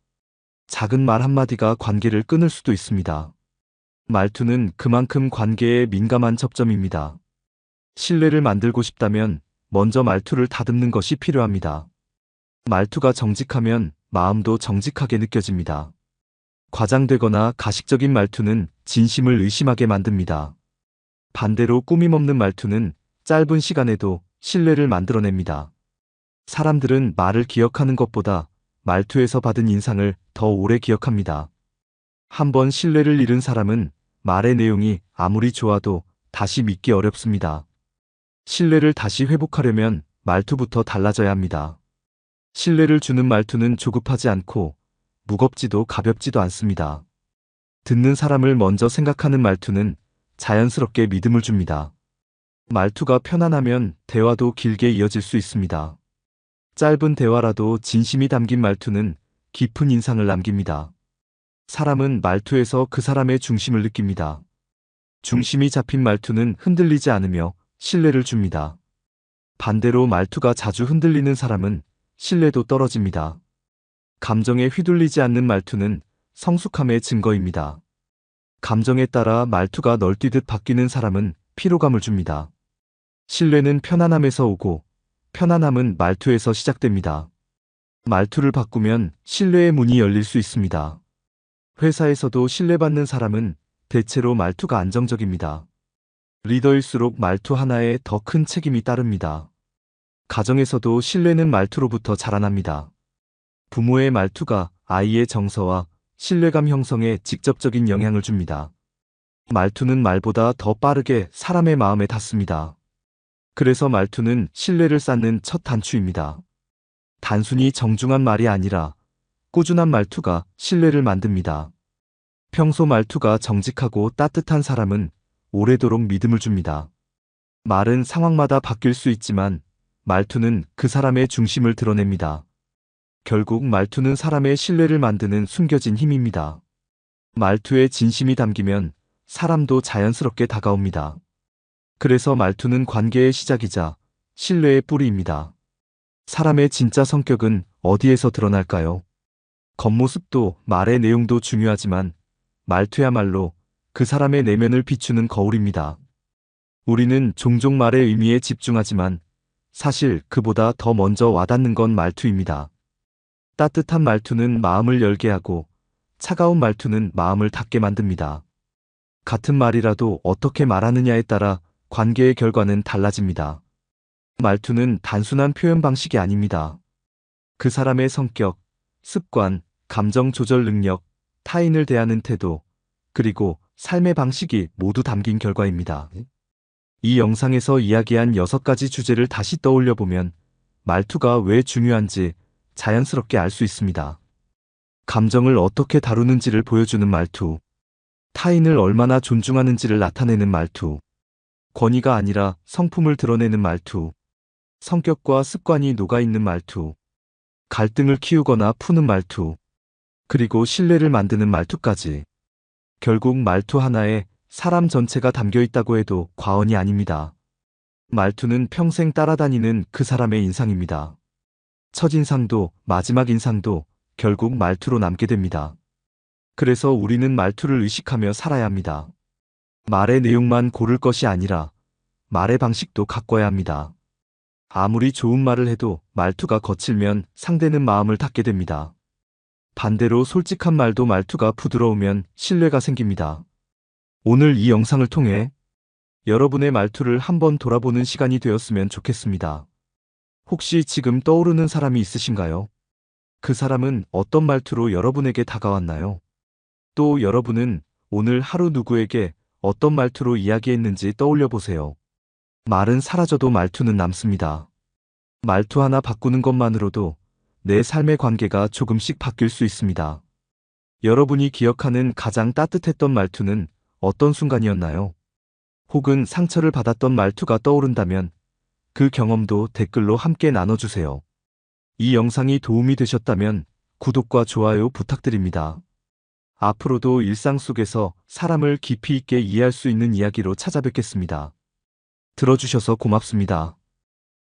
S2: 작은 말 한마디가 관계를 끊을 수도 있습니다. 말투는 그만큼 관계에 민감한 접점입니다. 신뢰를 만들고 싶다면 먼저 말투를 다듬는 것이 필요합니다. 말투가 정직하면 마음도 정직하게 느껴집니다. 과장되거나 가식적인 말투는 진심을 의심하게 만듭니다. 반대로 꾸밈없는 말투는 짧은 시간에도 신뢰를 만들어냅니다. 사람들은 말을 기억하는 것보다 말투에서 받은 인상을 더 오래 기억합니다. 한번 신뢰를 잃은 사람은 말의 내용이 아무리 좋아도 다시 믿기 어렵습니다. 신뢰를 다시 회복하려면 말투부터 달라져야 합니다. 신뢰를 주는 말투는 조급하지 않고 무겁지도 가볍지도 않습니다. 듣는 사람을 먼저 생각하는 말투는 자연스럽게 믿음을 줍니다. 말투가 편안하면 대화도 길게 이어질 수 있습니다. 짧은 대화라도 진심이 담긴 말투는 깊은 인상을 남깁니다. 사람은 말투에서 그 사람의 중심을 느낍니다. 중심이 잡힌 말투는 흔들리지 않으며 신뢰를 줍니다. 반대로 말투가 자주 흔들리는 사람은 신뢰도 떨어집니다. 감정에 휘둘리지 않는 말투는 성숙함의 증거입니다. 감정에 따라 말투가 널뛰듯 바뀌는 사람은 피로감을 줍니다. 신뢰는 편안함에서 오고 편안함은 말투에서 시작됩니다. 말투를 바꾸면 신뢰의 문이 열릴 수 있습니다. 회사에서도 신뢰받는 사람은 대체로 말투가 안정적입니다. 리더일수록 말투 하나에 더 큰 책임이 따릅니다. 가정에서도 신뢰는 말투로부터 자라납니다. 부모의 말투가 아이의 정서와 신뢰감 형성에 직접적인 영향을 줍니다. 말투는 말보다 더 빠르게 사람의 마음에 닿습니다. 그래서 말투는 신뢰를 쌓는 첫 단추입니다. 단순히 정중한 말이 아니라 꾸준한 말투가 신뢰를 만듭니다. 평소 말투가 정직하고 따뜻한 사람은 오래도록 믿음을 줍니다. 말은 상황마다 바뀔 수 있지만 말투는 그 사람의 중심을 드러냅니다. 결국 말투는 사람의 신뢰를 만드는 숨겨진 힘입니다. 말투에 진심이 담기면 사람도 자연스럽게 다가옵니다. 그래서 말투는 관계의 시작이자 신뢰의 뿌리입니다. 사람의 진짜 성격은 어디에서 드러날까요? 겉모습도 말의 내용도 중요하지만 말투야말로 그 사람의 내면을 비추는 거울입니다. 우리는 종종 말의 의미에 집중하지만 사실 그보다 더 먼저 와닿는 건 말투입니다. 따뜻한 말투는 마음을 열게 하고 차가운 말투는 마음을 닫게 만듭니다. 같은 말이라도 어떻게 말하느냐에 따라 관계의 결과는 달라집니다. 말투는 단순한 표현 방식이 아닙니다. 그 사람의 성격, 습관, 감정 조절 능력, 타인을 대하는 태도, 그리고 삶의 방식이 모두 담긴 결과입니다. 이 영상에서 이야기한 6가지 주제를 다시 떠올려 보면 말투가 왜 중요한지 자연스럽게 알 수 있습니다. 감정을 어떻게 다루는지를 보여주는 말투, 타인을 얼마나 존중하는지를 나타내는 말투, 권위가 아니라 성품을 드러내는 말투, 성격과 습관이 녹아있는 말투, 갈등을 키우거나 푸는 말투, 그리고 신뢰를 만드는 말투까지. 결국 말투 하나에 사람 전체가 담겨 있다고 해도 과언이 아닙니다. 말투는 평생 따라다니는 그 사람의 인상입니다. 첫인상도 마지막 인상도 결국 말투로 남게 됩니다. 그래서 우리는 말투를 의식하며 살아야 합니다. 말의 내용만 고를 것이 아니라 말의 방식도 가꿔야 합니다. 아무리 좋은 말을 해도 말투가 거칠면 상대는 마음을 닫게 됩니다. 반대로 솔직한 말도 말투가 부드러우면 신뢰가 생깁니다. 오늘 이 영상을 통해 여러분의 말투를 한번 돌아보는 시간이 되었으면 좋겠습니다. 혹시 지금 떠오르는 사람이 있으신가요? 그 사람은 어떤 말투로 여러분에게 다가왔나요? 또 여러분은 오늘 하루 누구에게 어떤 말투로 이야기했는지 떠올려 보세요. 말은 사라져도 말투는 남습니다. 말투 하나 바꾸는 것만으로도 내 삶의 관계가 조금씩 바뀔 수 있습니다. 여러분이 기억하는 가장 따뜻했던 말투는 어떤 순간이었나요? 혹은 상처를 받았던 말투가 떠오른다면 그 경험도 댓글로 함께 나눠주세요. 이 영상이 도움이 되셨다면 구독과 좋아요 부탁드립니다. 앞으로도 일상 속에서 사람을 깊이 있게 이해할 수 있는 이야기로 찾아뵙겠습니다. 들어주셔서 고맙습니다.